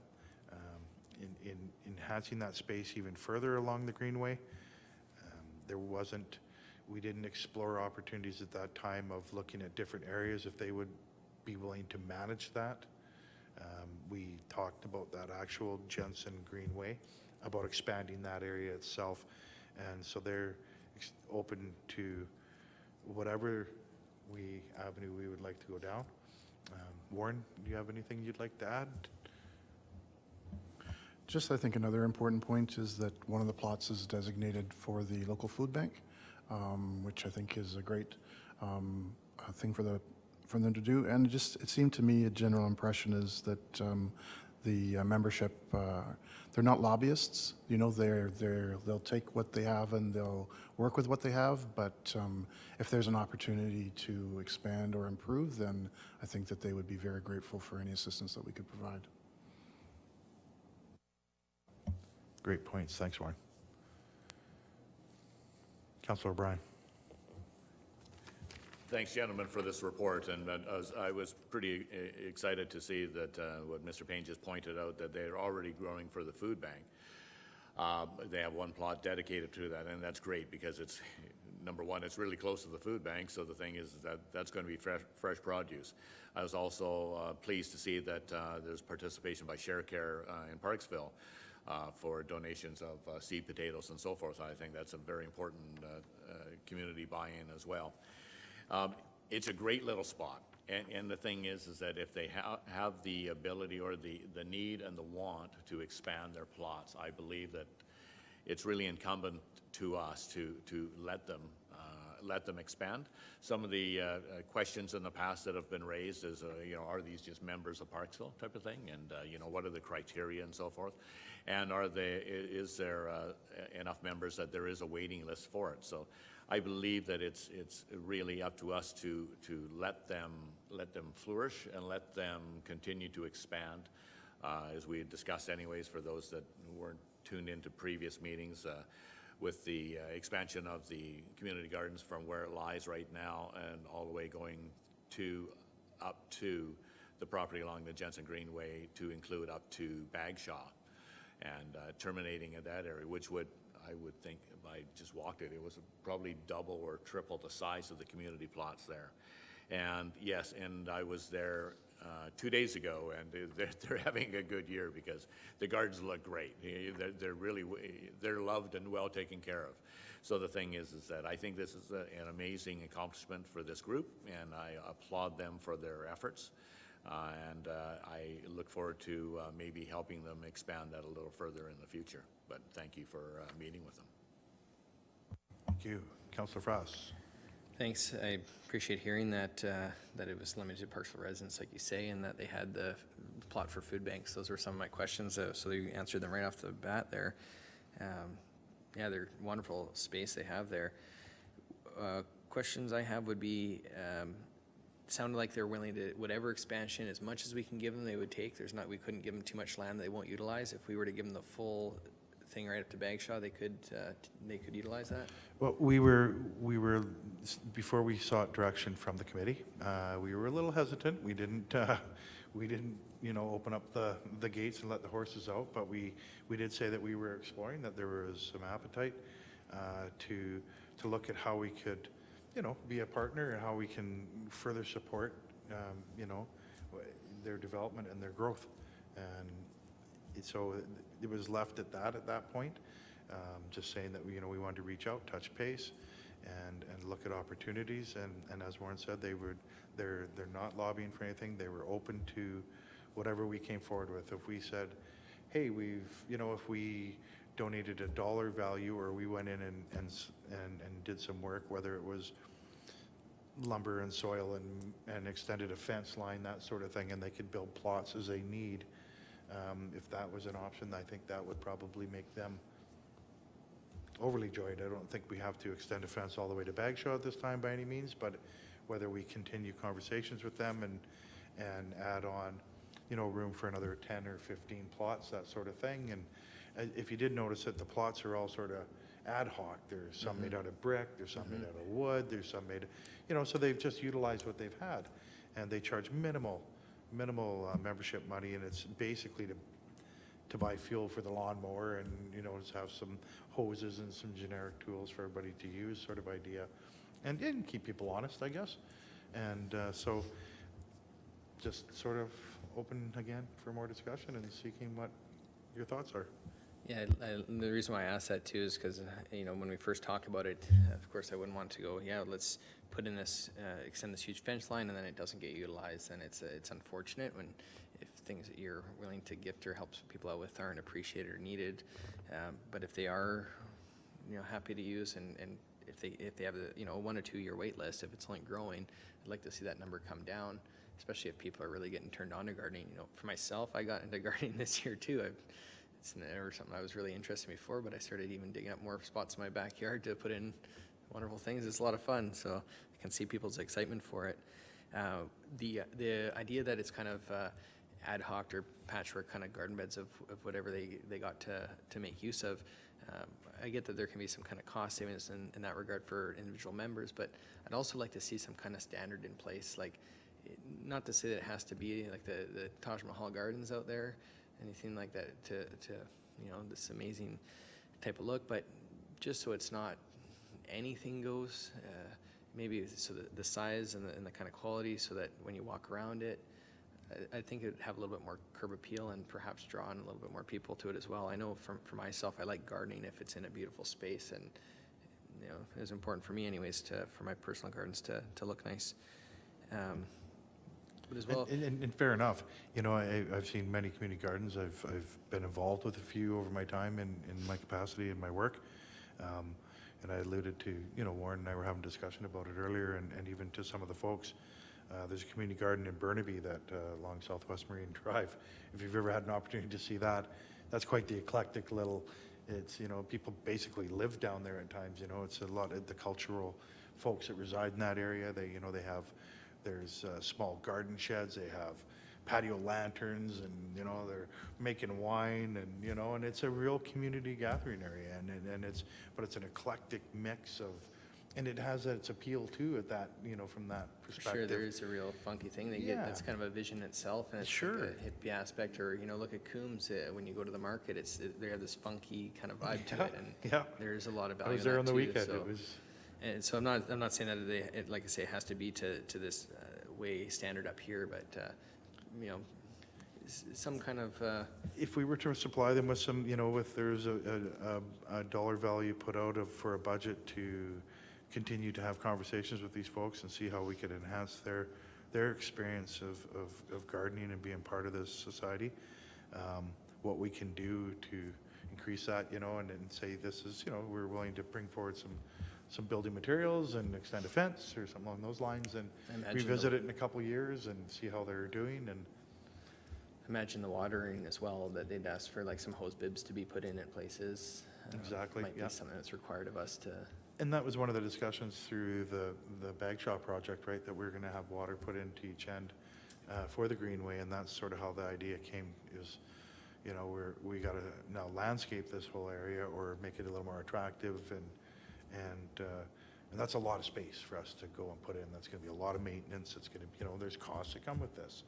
In enhancing that space even further along the Greenway, we didn't explore opportunities at that time of looking at different areas if they would be willing to manage that. We talked about that actual Jensen Greenway, about expanding that area itself, and so they're open to whatever avenue we would like to go down. Warren, do you have anything you'd like to add? Just, I think another important point is that one of the plots is designated for the local food bank, which I think is a great thing for them to do. And just, it seemed to me, a general impression is that the membership, they're not lobbyists. You know, they'll take what they have and they'll work with what they have. But if there's an opportunity to expand or improve, then I think that they would be very grateful for any assistance that we could provide. Great points. Thanks, Warren. Councillor O'Brien. Thanks, gentlemen, for this report, and I was pretty excited to see that what Mr. Payne just pointed out, that they're already growing for the food bank. They have one plot dedicated to that, and that's great because it's, number one, it's really close to the food bank, so the thing is that that's going to be fresh produce. I was also pleased to see that there's participation by ShareCare in Parksville for donations of seed potatoes and so forth. I think that's a very important community buy-in as well. It's a great little spot, and the thing is that if they have the ability or the need and the want to expand their plots, I believe that it's really incumbent to us to let them expand. Some of the questions in the past that have been raised is, you know, are these just members of Parksville type of thing, and you know, what are the criteria and so forth, and is there enough members that there is a waiting list for it? So I believe that it's really up to us to let them flourish and let them continue to expand, as we had discussed anyways for those that weren't tuned into previous meetings, with the expansion of the community gardens from where it lies right now and all the way going up to the property along the Jensen Greenway to include up to Bagshaw, and terminating at that area, which I would think, if I just walked it, it was probably double or triple the size of the community plots there. And yes, and I was there 2 days ago, and they're having a good year because the gardens look great. They're loved and well taken care of. So the thing is that I think this is an amazing accomplishment for this group, and I applaud them for their efforts. And I look forward to maybe helping them expand that a little further in the future. But thank you for meeting with them. Thank you. Councillor Frost. Thanks. I appreciate hearing that that it was limited to Parksville residents, like you say, and that they had the plot for food banks. Those were some of my questions, so you answered them right off the bat there. Yeah, they're wonderful space they have there. Questions I have would be, sounded like they're willing to, whatever expansion, as much as we can give them, they would take. We couldn't give them too much land they won't utilize. If we were to give them the full thing right up to Bagshaw, they could utilize that? Well, we were before we sought direction from the committee, we were a little hesitant. We didn't you know, open up the gates and let the horses out, but we did say that we were exploring, that there was some appetite to look at how we could, you know, be a partner and how we can further support you know, their development and their growth. And so it was left at that point, just saying that we wanted to reach out, touch base, and look at opportunities. And as Warren said, they're not lobbying for anything. They were open to whatever we came forward with. If we said, hey, if we donated a dollar value, or we went in and did some work, whether it was lumber and soil and extended a fence line, that sort of thing, and they could build plots as they need. If that was an option, I think that would probably make them overly joyed. I don't think we have to extend a fence all the way to Bagshaw at this time by any means, but whether we continue conversations with them and add on, you know, room for another 10 or 15 plots, that sort of thing. And if you did notice that the plots are all sort of ad hoc. There's some made out of brick, there's some made out of wood, there's some made, you know, so they've just utilized what they've had. And they charge minimal membership money, and it's basically to buy fuel for the lawnmower and, you know, just have some hoses and some generic tools for everybody to use, sort of idea. And keep people honest, I guess. And so just sort of open again for more discussion and seeking what your thoughts are. Yeah, the reason why I asked that too is because, you know, when we first talked about it, of course I wouldn't want to go, yeah, let's put in this, extend this huge fence line, and then it doesn't get utilized, and it's unfortunate when if things that you're willing to gift or help people out with aren't appreciated or needed. But if they are, you know, happy to use, and if they have a, you know, a 1 or 2 year wait list, if it's only growing, I'd like to see that number come down, especially if people are really getting turned on to gardening. You know, for myself, I got into gardening this year too. It's never something I was really interested in before, but I started even digging up more spots in my backyard to put in wonderful things. It's a lot of fun, so I can see people's excitement for it. The idea that it's kind of ad hoc or patchwork kind of garden beds of whatever they got to make use of, I get that there can be some kind of cost savings in that regard for individual members, but I'd also like to see some kind of standard in place, like not to say that it has to be like the Taj Mahal gardens out there, anything like that to you know, this amazing type of look, but just so it's not anything goes, maybe so the size and the kind of quality, so that when you walk around it, I think it would have a little bit more curb appeal and perhaps draw in a little bit more people to it as well. I know for myself, I like gardening if it's in a beautiful space, and you know, it was important for me anyways for my personal gardens to look nice. But as well, And fair enough. You know, I've seen many community gardens. I've been involved with a few over my time in my capacity in my work. And I alluded to, you know, Warren and I were having a discussion about it earlier, and even to some of the folks. There's a community garden in Burnaby that along Southwest Marine Drive. If you've ever had an opportunity to see that, that's quite the eclectic little. It's, you know, people basically live down there at times. You know, it's a lot of the cultural folks that reside in that area. They, you know, they have. There's small garden sheds, they have patio lanterns, and, you know, they're making wine, and, you know, and it's a real community gathering area, and but it's an eclectic mix of, and it has its appeal too at that, you know, from that perspective. sure, there is a real funky thing they get. That's kind of a vision itself, and it's Sure. like a hippie aspect. Or, you know, look at Coombs. When you go to the market, they have this funky kind of vibe to it, and there's a lot of value. I was there in on that the too, weekend. so. It was. And so I'm not saying that like I say, it has to be to this way standard up here, but you know, some kind of. If we were to supply them with some, you know, if there's a dollar value put out for a budget to continue to have conversations with these folks and see how we could enhance their experience of gardening and being part of this society, what we can do to increase that, you know, and say this is, you know, we're willing to bring forward some building materials and extend a fence or something along those lines, and revisit it in a couple of years and see how they're doing. And imagine the watering as well, that they'd ask for like some hose bibs to be put in at places. Exactly, Might yeah. be something that's required of us to. And that was one of the discussions through the bag shop project, right, that we're going to have water put into each end for the greenway, and that's sort of how the idea came, is, you know, we got to now landscape this whole area or make it a little more attractive, and that's a lot of space for us to go and put in. That's going to be a lot of maintenance. It's going to, you know, there's costs that come with this.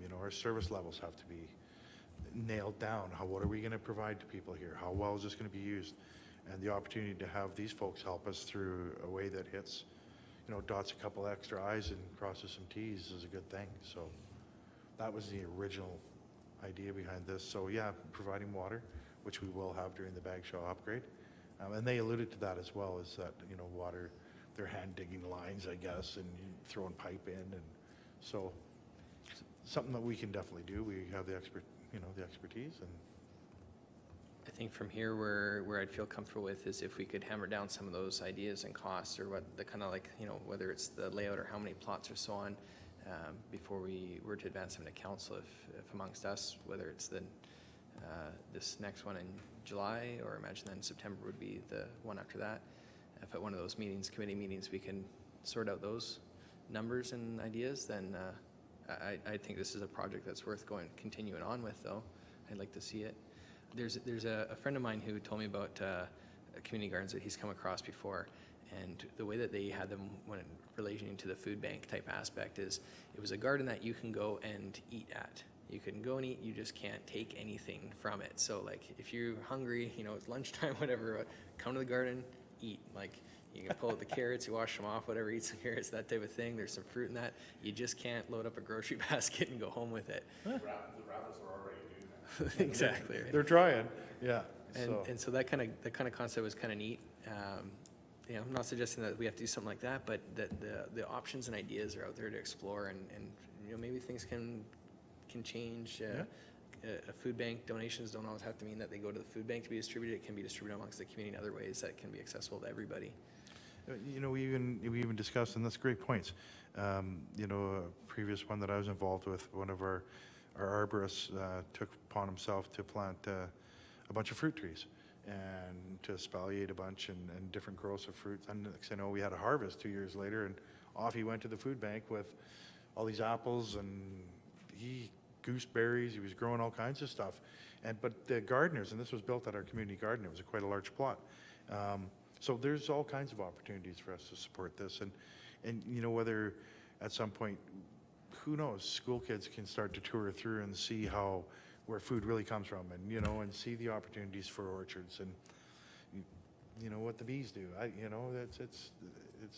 You know, our service levels have to be nailed down. What are we going to provide to people here? How well is this going to be used? And the opportunity to have these folks help us through a way that hits, you know, dots a couple extra I's and crosses some T's is a good thing. So that was the original idea behind this. So yeah, providing water, which we will have during the bag show upgrade. And they alluded to that as well, is that, you know, water, they're hand digging lines, I guess, and throwing pipe in. And so something that we can definitely do. We have the expertise. And I think from here, where I'd feel comfortable with is if we could hammer down some of those ideas and costs, or what the kind of, like, you know, whether it's the layout or how many plots or so on, before we were to advance them to council, if amongst us, whether it's this next one in July, or imagine then September would be the one after that. If at one of those meetings, committee meetings, we can sort out those numbers and ideas, then I think this is a project that's worth continuing on with, though. I'd like to see it. There's a friend of mine who told me about community gardens that he's come across before, and the way that they had them when relating to the food bank type aspect is it was a garden that you can go and eat at. You can go and eat, you just can't take anything from it. So like if you're hungry, you know, it's lunchtime, whatever, come to the garden, eat. Like you can pull out the carrots, you wash them off, whatever, eat some carrots, that type of thing. There's some fruit in that. You just can't load up a grocery basket and go home with it. The rabbits are already doing that. Exactly. Right. They're trying, yeah. And so that kind of concept was kind of neat. You know, I'm not suggesting that we have to do something like that, but that the options and ideas are out there to explore, and you know, maybe things can change. A food bank donations don't always have to mean that they go to the food bank to be distributed. It can be distributed amongst the community in other ways that can be accessible to everybody. You know, we even discussed, and that's great points. You know, a previous one that I was involved with, one of our arborists took upon himself to plant a bunch of fruit trees and to spalliate a bunch and different growths of fruit. And next thing I know, we had a harvest 2 years later, and off he went to the food bank with all these apples and gooseberries. He was growing all kinds of stuff. But the gardeners, and this was built at our community garden, it was quite a large plot. So there's all kinds of opportunities for us to support this. And you know, whether at some point, who knows, school kids can start to tour through and see where food really comes from, and you know, and see the opportunities for orchards, and you know what the bees do. You know, it's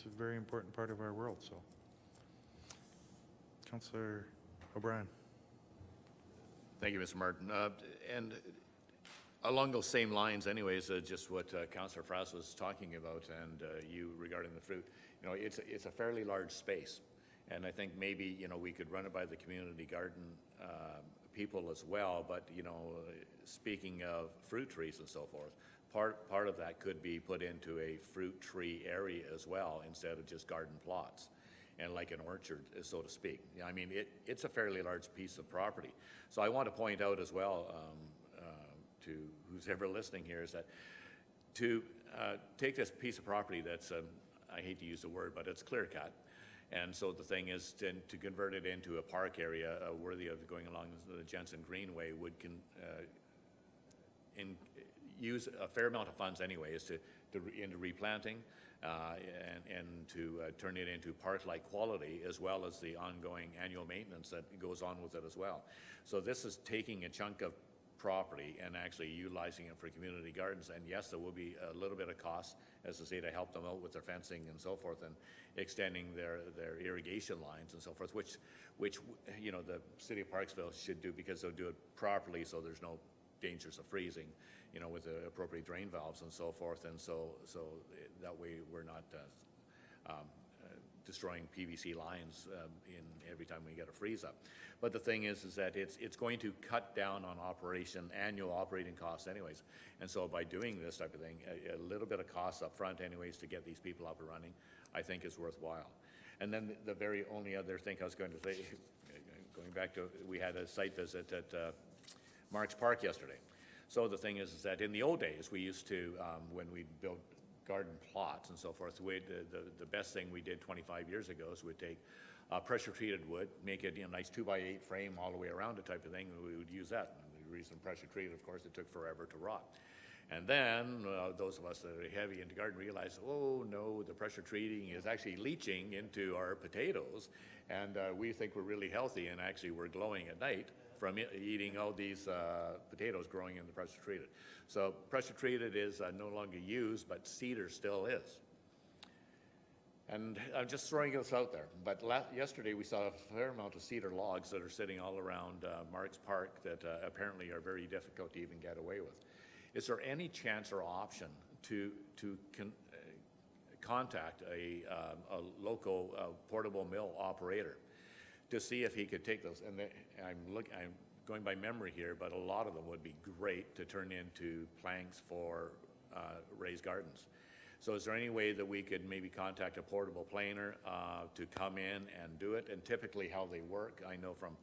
a very important part of our world. So, Councillor O'Brien. Thank you, Mr. Martin. And along those same lines, anyways, just what Councillor Frass was talking about, and you regarding the fruit. You know, it's a fairly large space, and I think maybe, you know, we could run it by the community garden people as well. But you know, speaking of fruit trees and so forth, part of that could be put into a fruit tree area as well, instead of just garden plots, and like an orchard, so to speak. I mean, it's a fairly large piece of property. So I want to point out as well to who's ever listening here is that to take this piece of property that's, I hate to use the word, but it's clear cut. And so the thing is to convert it into a park area worthy of going along the Jensen Greenway would use a fair amount of funds anyways into replanting and to turn it into park-like quality, as well as the ongoing annual maintenance that goes on with it as well. So this is taking a chunk of property and actually utilizing it for community gardens. And yes, there will be a little bit of cost, as I say, to help them out with their fencing and so forth, and extending their irrigation lines and so forth, which you know, the city of Parksville should do, because they'll do it properly, so there's no dangers of freezing, you know, with the appropriate drain valves and so forth. And so that way we're not destroying PVC lines in every time we get a freeze up. But the thing is that it's going to cut down on annual operating costs anyways. And so by doing this type of thing, a little bit of cost up front anyways to get these people up and running, I think is worthwhile. And then the very only other thing I was going to say, going back to, we had a site visit at Marks Park yesterday. So the thing is that in the old days, we used to, when we built garden plots and so forth, the best thing we did 25 years ago is we'd take pressure treated wood, make it, you know, nice 2x8 frame all the way around it type of thing, and we would use that. And the reason pressure treated, of course, it took forever to rot. And then those of us that are heavy into garden realized, oh no, the pressure treating is actually leaching into our potatoes, and we think we're really healthy, and actually we're glowing at night from eating all these potatoes growing in the pressure treated. So pressure treated is no longer used, but cedar still is. And I'm just throwing this out there, but yesterday we saw a fair amount of cedar logs that are sitting all around Marks Park that apparently are very difficult to even get away with. Is there any chance or option to contact a local portable mill operator to see if he could take those? And I'm going by memory here, but a lot of them would be great to turn into planks for raised gardens. So is there any way that we could maybe contact a portable planer to come in and do it? And typically how they work, I know from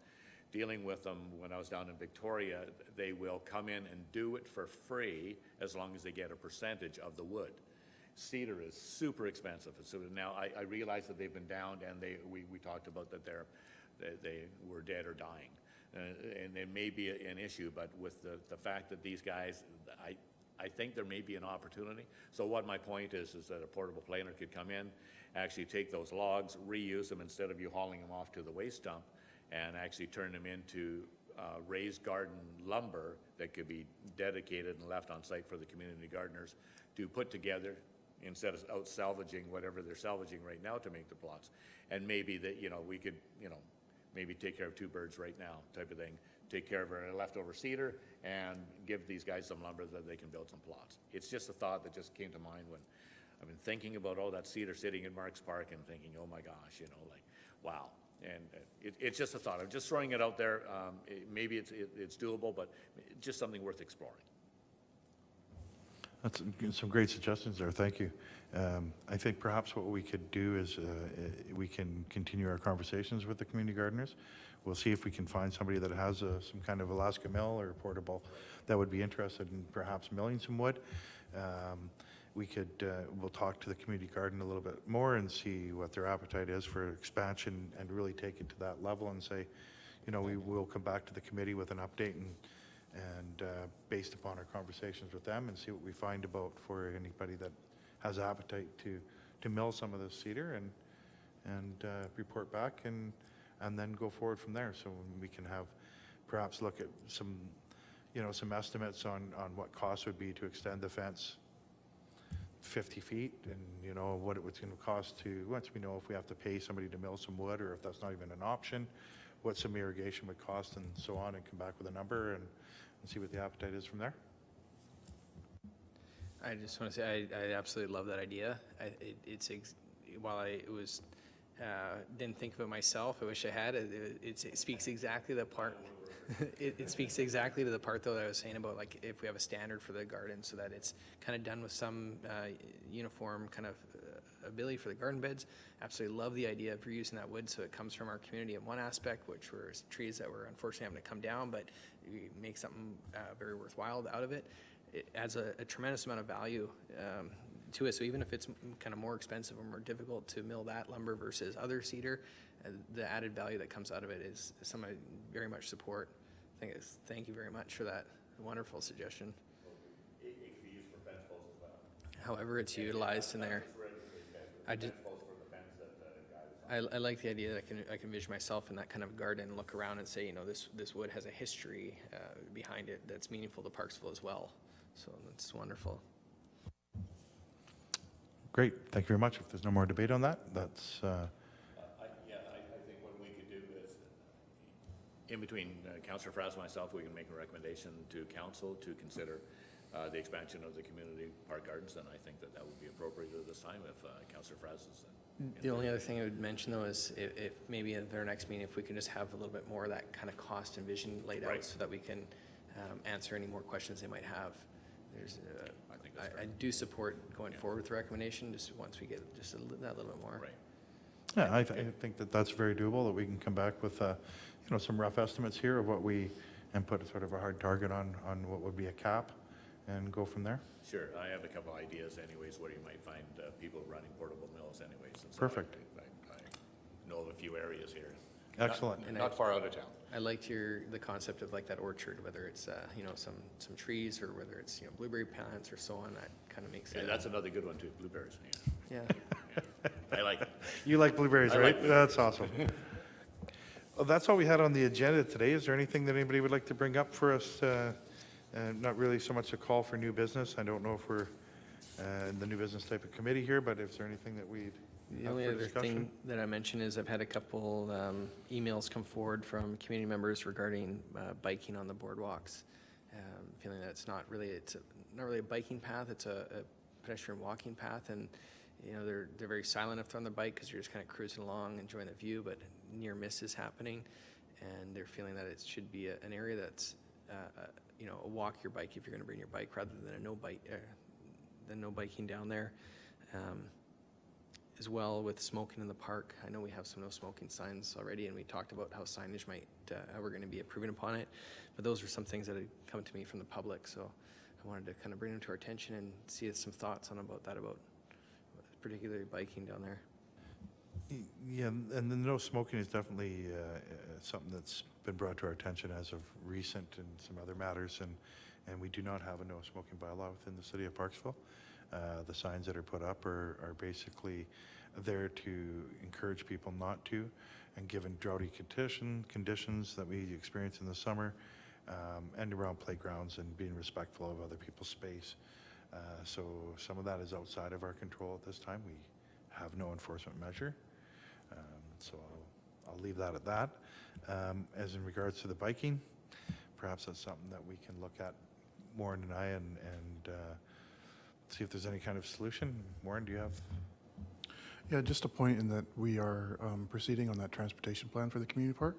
dealing with them when I was down in Victoria, they will come in and do it for free as long as they get a percentage of the wood. Cedar is super expensive. So now I realize that they've been down, and we talked about that they were dead or dying. And it may be an issue, but with the fact that these guys, I think there may be an opportunity. So what my point is that a portable planer could come in, actually take those logs, reuse them instead of you hauling them off to the waste dump, and actually turn them into raised garden lumber that could be dedicated and left on site for the community gardeners to put together, instead of out salvaging whatever they're salvaging right now to make the plots. And maybe that, we could, maybe take care of two birds right now type of thing. Take care of our leftover cedar and give these guys some lumber that they can build some plots. It's just a thought that just came to mind when I've been thinking about all that cedar sitting in Marks Park and thinking, oh my gosh, like, wow. And it's just a thought. I'm just throwing it out there. Maybe it's doable, but just something worth exploring. That's some great suggestions there. Thank you. I think perhaps what we could do is we can continue our conversations with the community gardeners. We'll see if we can find somebody that has some kind of Alaska mill or portable that would be interested in perhaps milling some wood. We'll talk to the community garden a little bit more and see what their appetite is for expansion and really take it to that level and say, we will come back to the committee with an update and based upon our conversations with them and see what we find about for anybody that has appetite to mill some of this cedar and report back and then go forward from there. So we can have perhaps look at some estimates on what costs would be to extend the fence 50 feet and what it was going to cost to, once we know if we have to pay somebody to mill some wood or if that's not even an option, what some irrigation would cost and so on, and come back with a number and see what the appetite is from there. I just want to say I absolutely love that idea. While I didn't think of it myself, I wish I had. It speaks exactly the part. It speaks exactly to the part though that I was saying about, like, if we have a standard for the garden so that it's kind of done with some uniform kind of ability for the garden beds. Absolutely love the idea of reusing that wood so it comes from our community in one aspect, which were trees that were unfortunately having to come down, but we make something very worthwhile out of it. It adds a tremendous amount of value to it. So even if it's kind of more expensive or more difficult to mill that lumber versus other cedar, the added value that comes out of it is something I very much support. Thank you very much for that wonderful suggestion. It could be used for fence posts as well. However it's utilized in there. I like the idea that I can envision myself in that kind of garden and look around and say, this wood has a history behind it that's meaningful to Parksville as well. So that's wonderful. Great. Thank you very much. If there's no more debate on that, that's... I think what we could do is, in between Councillor Frass and myself, we can make a recommendation to council to consider the expansion of the community park gardens, and I think that would be appropriate at this time if Councillor Frass is The only other thing I would mention though is if maybe at their next meeting, if we can just have a little bit more of that kind of cost and vision laid out so that we can answer any more questions they might have. I do support going forward with the recommendation just once we get just that little bit more. Right. Yeah, I think that's very doable, that we can come back with some rough estimates here of what and put sort of a hard target on what would be a cap and go from there. Sure. I have a couple ideas anyways where you might find people running portable mills anyways. And so Perfect. I know of a few areas here. Excellent. Not far out of town. I liked the concept of like that orchard, whether it's some trees or whether it's blueberry plants or so on. That kind of makes Yeah, it. that's another good one too. Blueberries. Yeah. I like it. You like blueberries, I right? like That's awesome. Well, that's all we had on the agenda today. Is there anything that anybody would like to bring up for us? Not really so much a call for new business. I don't know if we're in the new business type of committee here, but is there anything that we'd The have only for other discussion? thing that I mentioned is I've had a couple emails come forward from community members regarding biking on the boardwalks, feeling that it's not really a biking path, it's a pedestrian walking path, and they're very silent if they're on the bike because you're just kind of cruising along, enjoying the view, but near miss is happening, and they're feeling that it should be an area that's a walk your bike if you're going to bring your bike rather than no biking down there. As well with smoking in the park. I know we have some no smoking signs already, and we talked about how signage might, how we're going to be improving upon it, but those are some things that had come to me from the public, so I wanted to kind of bring them to our attention and see some thoughts on about particularly biking down there. Yeah, and the no smoking is definitely something that's been brought to our attention as of recent and some other matters, and we do not have a no smoking bylaw within the city of Parksville. The signs that are put up are basically there to encourage people not to, and given droughty conditions that we experience in the summer, and around playgrounds and being respectful of other people's space. So some of that is outside of our control at this time. We have no enforcement measure. So I'll leave that at that. As in regards to the biking, perhaps that's something that we can look at, Warren and I, and see if there's any kind of solution. Warren, do you have? Yeah, just a point in that we are proceeding on that transportation plan for the community park,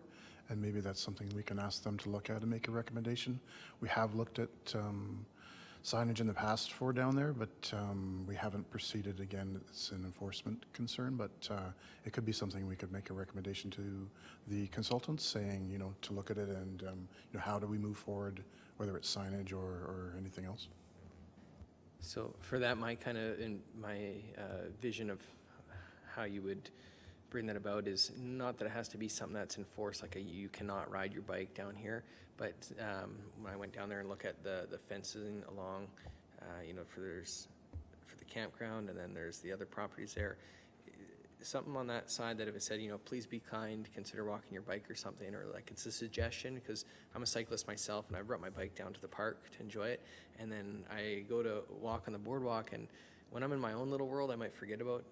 and maybe that's something we can ask them to look at and make a recommendation. We have looked at signage in the past for down there, but we haven't proceeded. Again, it's an enforcement concern, but it could be something we could make a recommendation to the consultants saying, you know, to look at it and, you know, how do we move forward, whether it's signage or anything else. So for that, my kind of, vision of how you would bring that about is not that it has to be something that's enforced, like you cannot ride your bike down here, but when I went down there and look at the fencing along, you know, for the campground, and then there's the other properties there, something on that side that if it said, you know, please be kind, consider walking your bike or something, or like it's a suggestion, because I'm a cyclist myself and I brought my bike down to the park to enjoy it, and then I go to walk on the boardwalk, and when I'm in my own little world, I might forget about,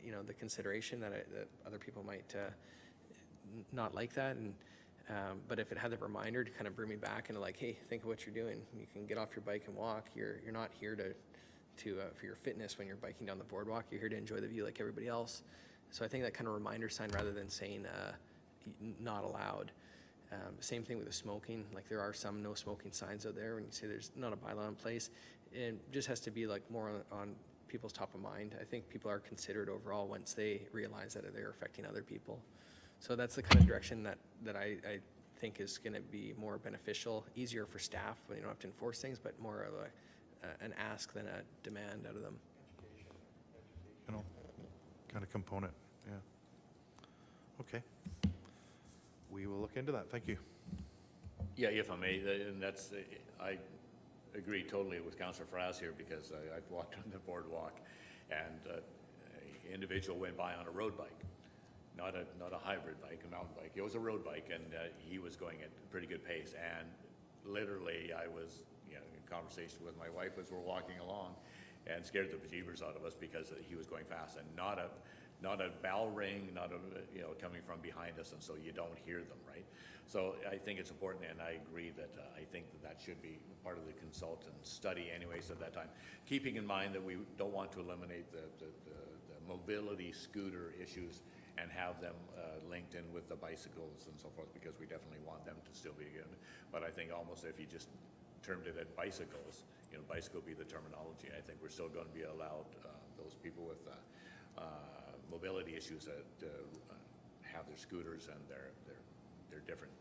you know, the consideration that other people might not like that, and but if it had the reminder to kind of bring me back into like, hey, think of what you're doing. You can get off your bike and walk. You're not here to for your fitness when you're biking down the boardwalk. You're here to enjoy the view like everybody else. So I think that kind of reminder sign, rather than saying not allowed. Same thing with the smoking. Like there are some no smoking signs out there when you say there's not a bylaw in place. It just has to be like more on people's top of mind. I think people are considered overall once they realize that they're affecting other people. So that's the kind of direction that I think is going to be more beneficial, easier for staff when you don't have to enforce things, but more of an ask than a demand out of them. You know, kind of component, yeah. Okay. We will look into that. Thank you. Yeah, if I may, and that's, I agree totally with Councillor Frass here, because I've walked on the boardwalk, and an individual went by on a road bike, not a hybrid bike, a mountain bike. It was a road bike, and he was going at a pretty good pace, and literally I was, you know, in conversation with my wife as we're walking along, and scared the bejeebers out of us because he was going fast, and not a bell ring, not a, you know, coming from behind us, and so you don't hear them, right? So I think it's important, and I agree that I think that should be part of the consultant study anyways at that time, keeping in mind that we don't want to eliminate the mobility scooter issues and have them linked in with the bicycles and so forth, because we definitely want them to still be good. But I think almost if you just termed it at bicycles, you know, bicycle be the terminology, I think we're still going to be allowed those people with mobility issues that have their scooters and their different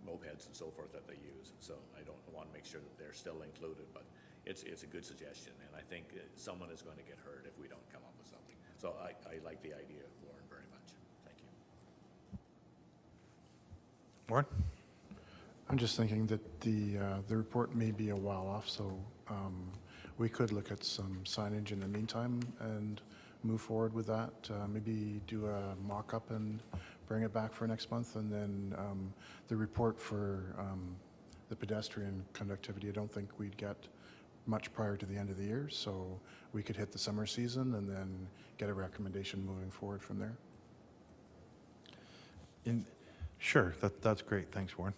mopeds and so forth that they use. So I don't want to make sure that they're still included, but it's a good suggestion, and I think someone is going to get hurt if we don't come up with something. So I like the idea, Warren, very much. Thank you. Warren? I'm just thinking that the report may be a while off, so we could look at some signage in the meantime and move forward with that. Maybe do a mock-up and bring it back for next month, and then the report for the pedestrian conductivity, I don't think we'd get much prior to the end of the year, so we could hit the summer season and then get a recommendation moving forward from there. Sure, that's great. Thanks, Warren.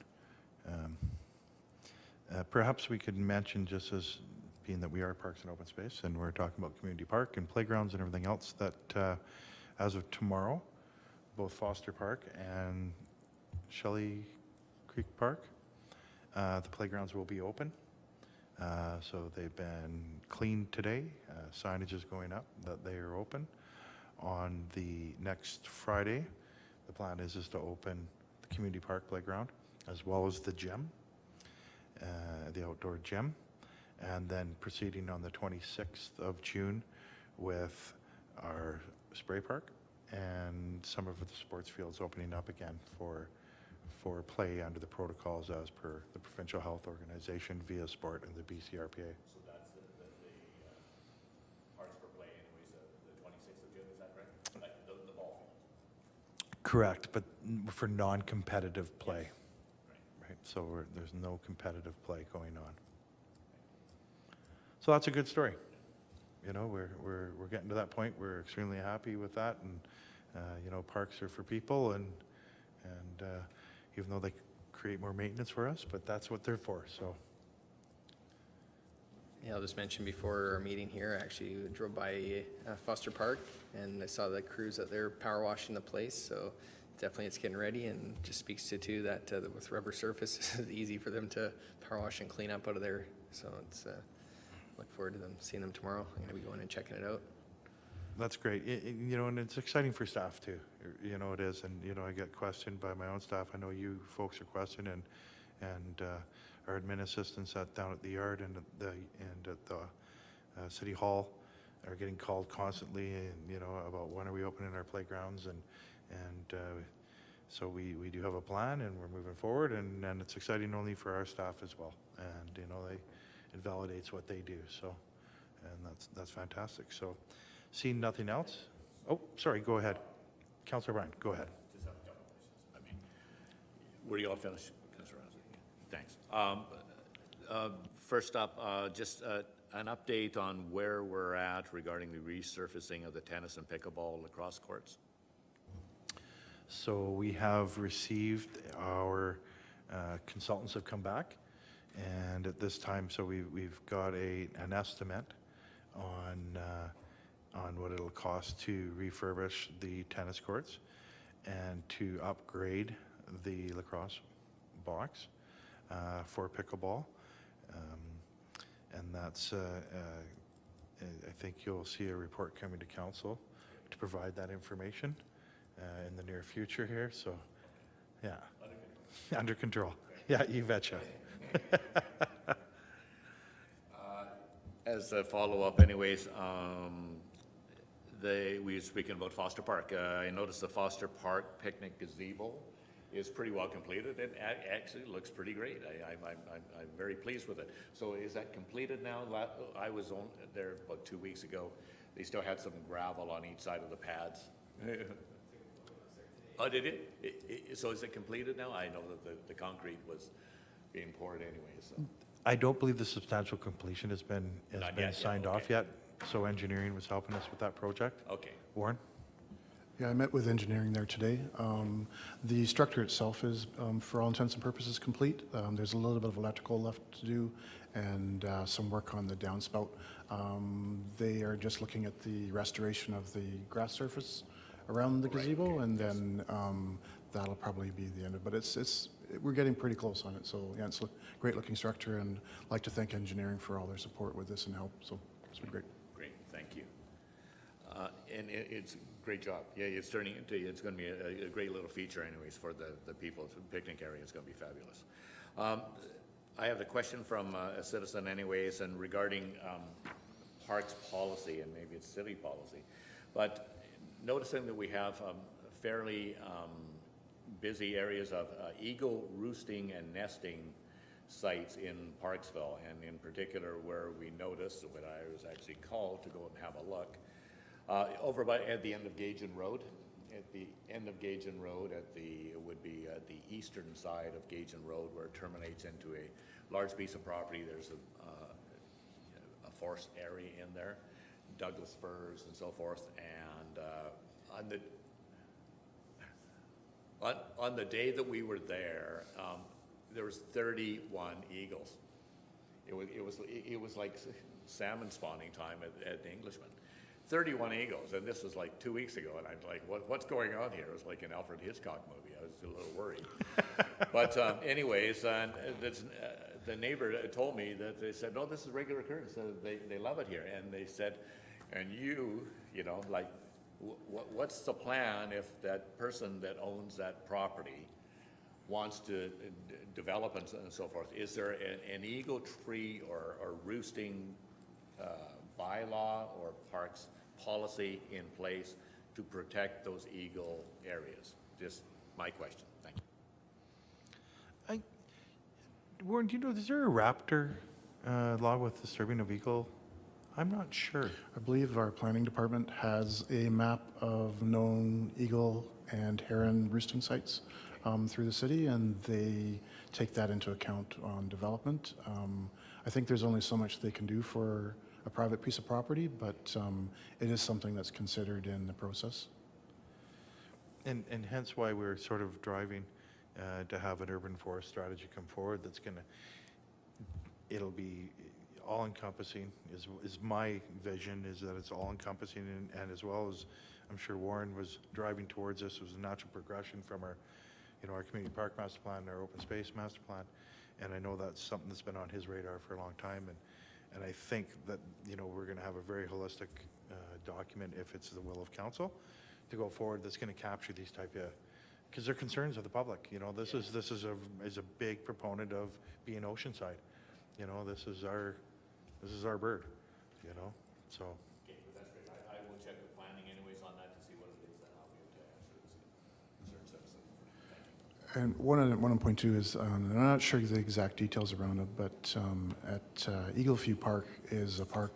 Perhaps we could mention, just as being that we are Parks and Open Space, and we're talking about community park and playgrounds and everything else, that as of tomorrow, both Foster Park and Shelley Creek Park, the playgrounds will be open. So they've been cleaned today. Signage is going up that they are open. On the next Friday, the plan is to open the community park playground as well as the gym, the outdoor gym. And then proceeding on the 26th of June, with our spray park and some of the sports fields opening up again for play under the protocols as per the Provincial Health Organization, via Sport, and the BCRPA. So that's the parts for play anyways, the 26th of June, is that right? Like the ball field? Correct, but for non-competitive play. Right. Right, so there's no competitive play going on. So that's a good story. You know, we're getting to that point. We're extremely happy with that, and you know, parks are for people, and even though they create more maintenance for us, but that's what they're for. So Yeah, I'll just mention before our meeting here, I actually drove by Foster Park and I saw the crews out there power washing the place. So definitely it's getting ready, and just speaks to too that with rubber surface, it's easy for them to power wash and clean up out of there. So it's look forward to seeing them tomorrow. I'm gonna be going and checking it out. that's great. You know, and it's exciting for staff too. You know, it is, and you know, I get questioned by my own staff. I know you folks are questioned, and our admin assistants down at the yard and at the city hall are getting called constantly, and you know, about when are we opening our playgrounds, and so we do have a plan, and we're moving forward, and it's exciting only for our staff as well, and you know, it validates what they do. So, and that's fantastic. So, seeing nothing else. Oh, sorry. Go ahead, Councillor Bryan. Go ahead. Just have a couple questions. I mean, were you all finished? Thanks. First up, just an update on where we're at regarding the resurfacing of the tennis and pickleball lacrosse courts. So we have received our consultants have come back, and at this time, so we've got an estimate on what it'll cost to refurbish the tennis courts and to upgrade the lacrosse box for pickleball, and that's I think you'll see a report coming to council to provide that information in the near future here. So, yeah, under control. Yeah, you betcha. As a follow-up anyways, we were speaking about Foster Park. I noticed the Foster Park picnic gazebo is pretty well completed. It actually looks pretty great. I'm very pleased with it. So is that completed now? I was on there about 2 weeks ago. They still had some gravel on each side of the pads. Oh, did it? So is it completed now? I know that the concrete was being poured anyway, so. I don't believe the substantial completion has been signed off yet. So engineering was helping us with that project. Okay. Warren? Yeah, I met with engineering there today. The structure itself is, for all intents and purposes, complete. There's a little bit of electrical left to do, and some work on the downspout. They are just looking at the restoration of the grass surface around the gazebo, and then that'll probably be the end of it. But we're getting pretty close on it. So yeah, it's a great looking structure, and I'd like to thank engineering for all their support with this and help. So it's been great. Great, thank you. And it's a great job. Yeah, it's turning into, it's going to be a great little feature anyways for the people. The picnic area is going to be fabulous. I have a question from a citizen anyways, and regarding parks policy, and maybe it's city policy, but noticing that we have fairly busy areas of eagle roosting and nesting sites in Parksville, and in particular where we noticed, when I was actually called to go and have a look, over at the end of Gaugin Road. At the end of Gaugin Road, it would be at the eastern side of Gaugin Road, where it terminates into a large piece of property. There's a forest area in there, Douglas firs and so forth, and on the day that we were there, there was 31 eagles. It was like salmon spawning time at the Englishman. 31 eagles, and this was like 2 weeks ago, and I'm like, what's going on here? It was like an Alfred Hitchcock movie. I was a little worried. But anyways, the neighbor told me that they said, no, this is regular occurrence. They love it here. And they said, and you know, like, what's the plan if that person that owns that property wants to develop and so forth? Is there an eagle tree or roosting bylaw or parks policy in place to protect those eagle areas? Just my question. Thank you. Warren, do you know, is there a raptor law with disturbing of eagle? I'm not sure. I believe our planning department has a map of known eagle and heron roosting sites through the city, and they take that into account on development. I think there's only so much they can do for a private piece of property, but it is something that's considered in the process. And hence why we're sort of driving to have an urban forest strategy come forward that's going to, it'll be all-encompassing is my vision, is that it's all-encompassing, and as well as I'm sure Warren was driving towards this, was a natural progression from our, you know, our community park master plan and our open space master plan. And I know that's something that's been on his radar for a long time. And I think that, you know, we're going to have a very holistic document, if it's the will of council, to go forward that's going to capture these type of, because they're concerns of the public. You know, this is a big proponent of being oceanside. You know, this is our bird, you know, so. Okay, well, that's great. I will check with planning anyways on that to see what it is that I'll be able to answer this concern citizen. Thank you. And one point two is, I'm not sure the exact details around it, but at Eagle View Park is a park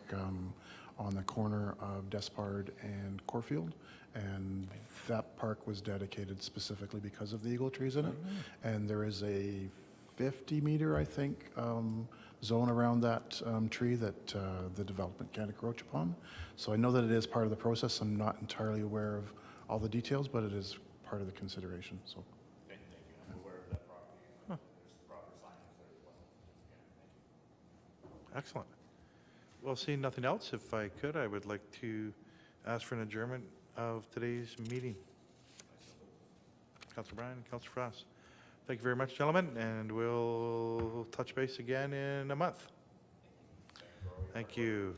on the corner of Despard and Corfield, and that park was dedicated specifically because of the eagle trees in it. And there is a 50-meter, I think, zone around that tree that the development can't encroach upon. So I know that it is part of the process. I'm not entirely aware of all the details, but it is part of the consideration. So. Okay, thank you. I'm aware of that property. There's proper signage there as well. Yeah, thank you. Excellent. Well, seeing nothing else, if I could, I would like to ask for an adjournment of today's meeting. Councillor Bryan, Councillor Frost. Thank you very much, gentlemen, and we'll touch base again in a month. Thank you.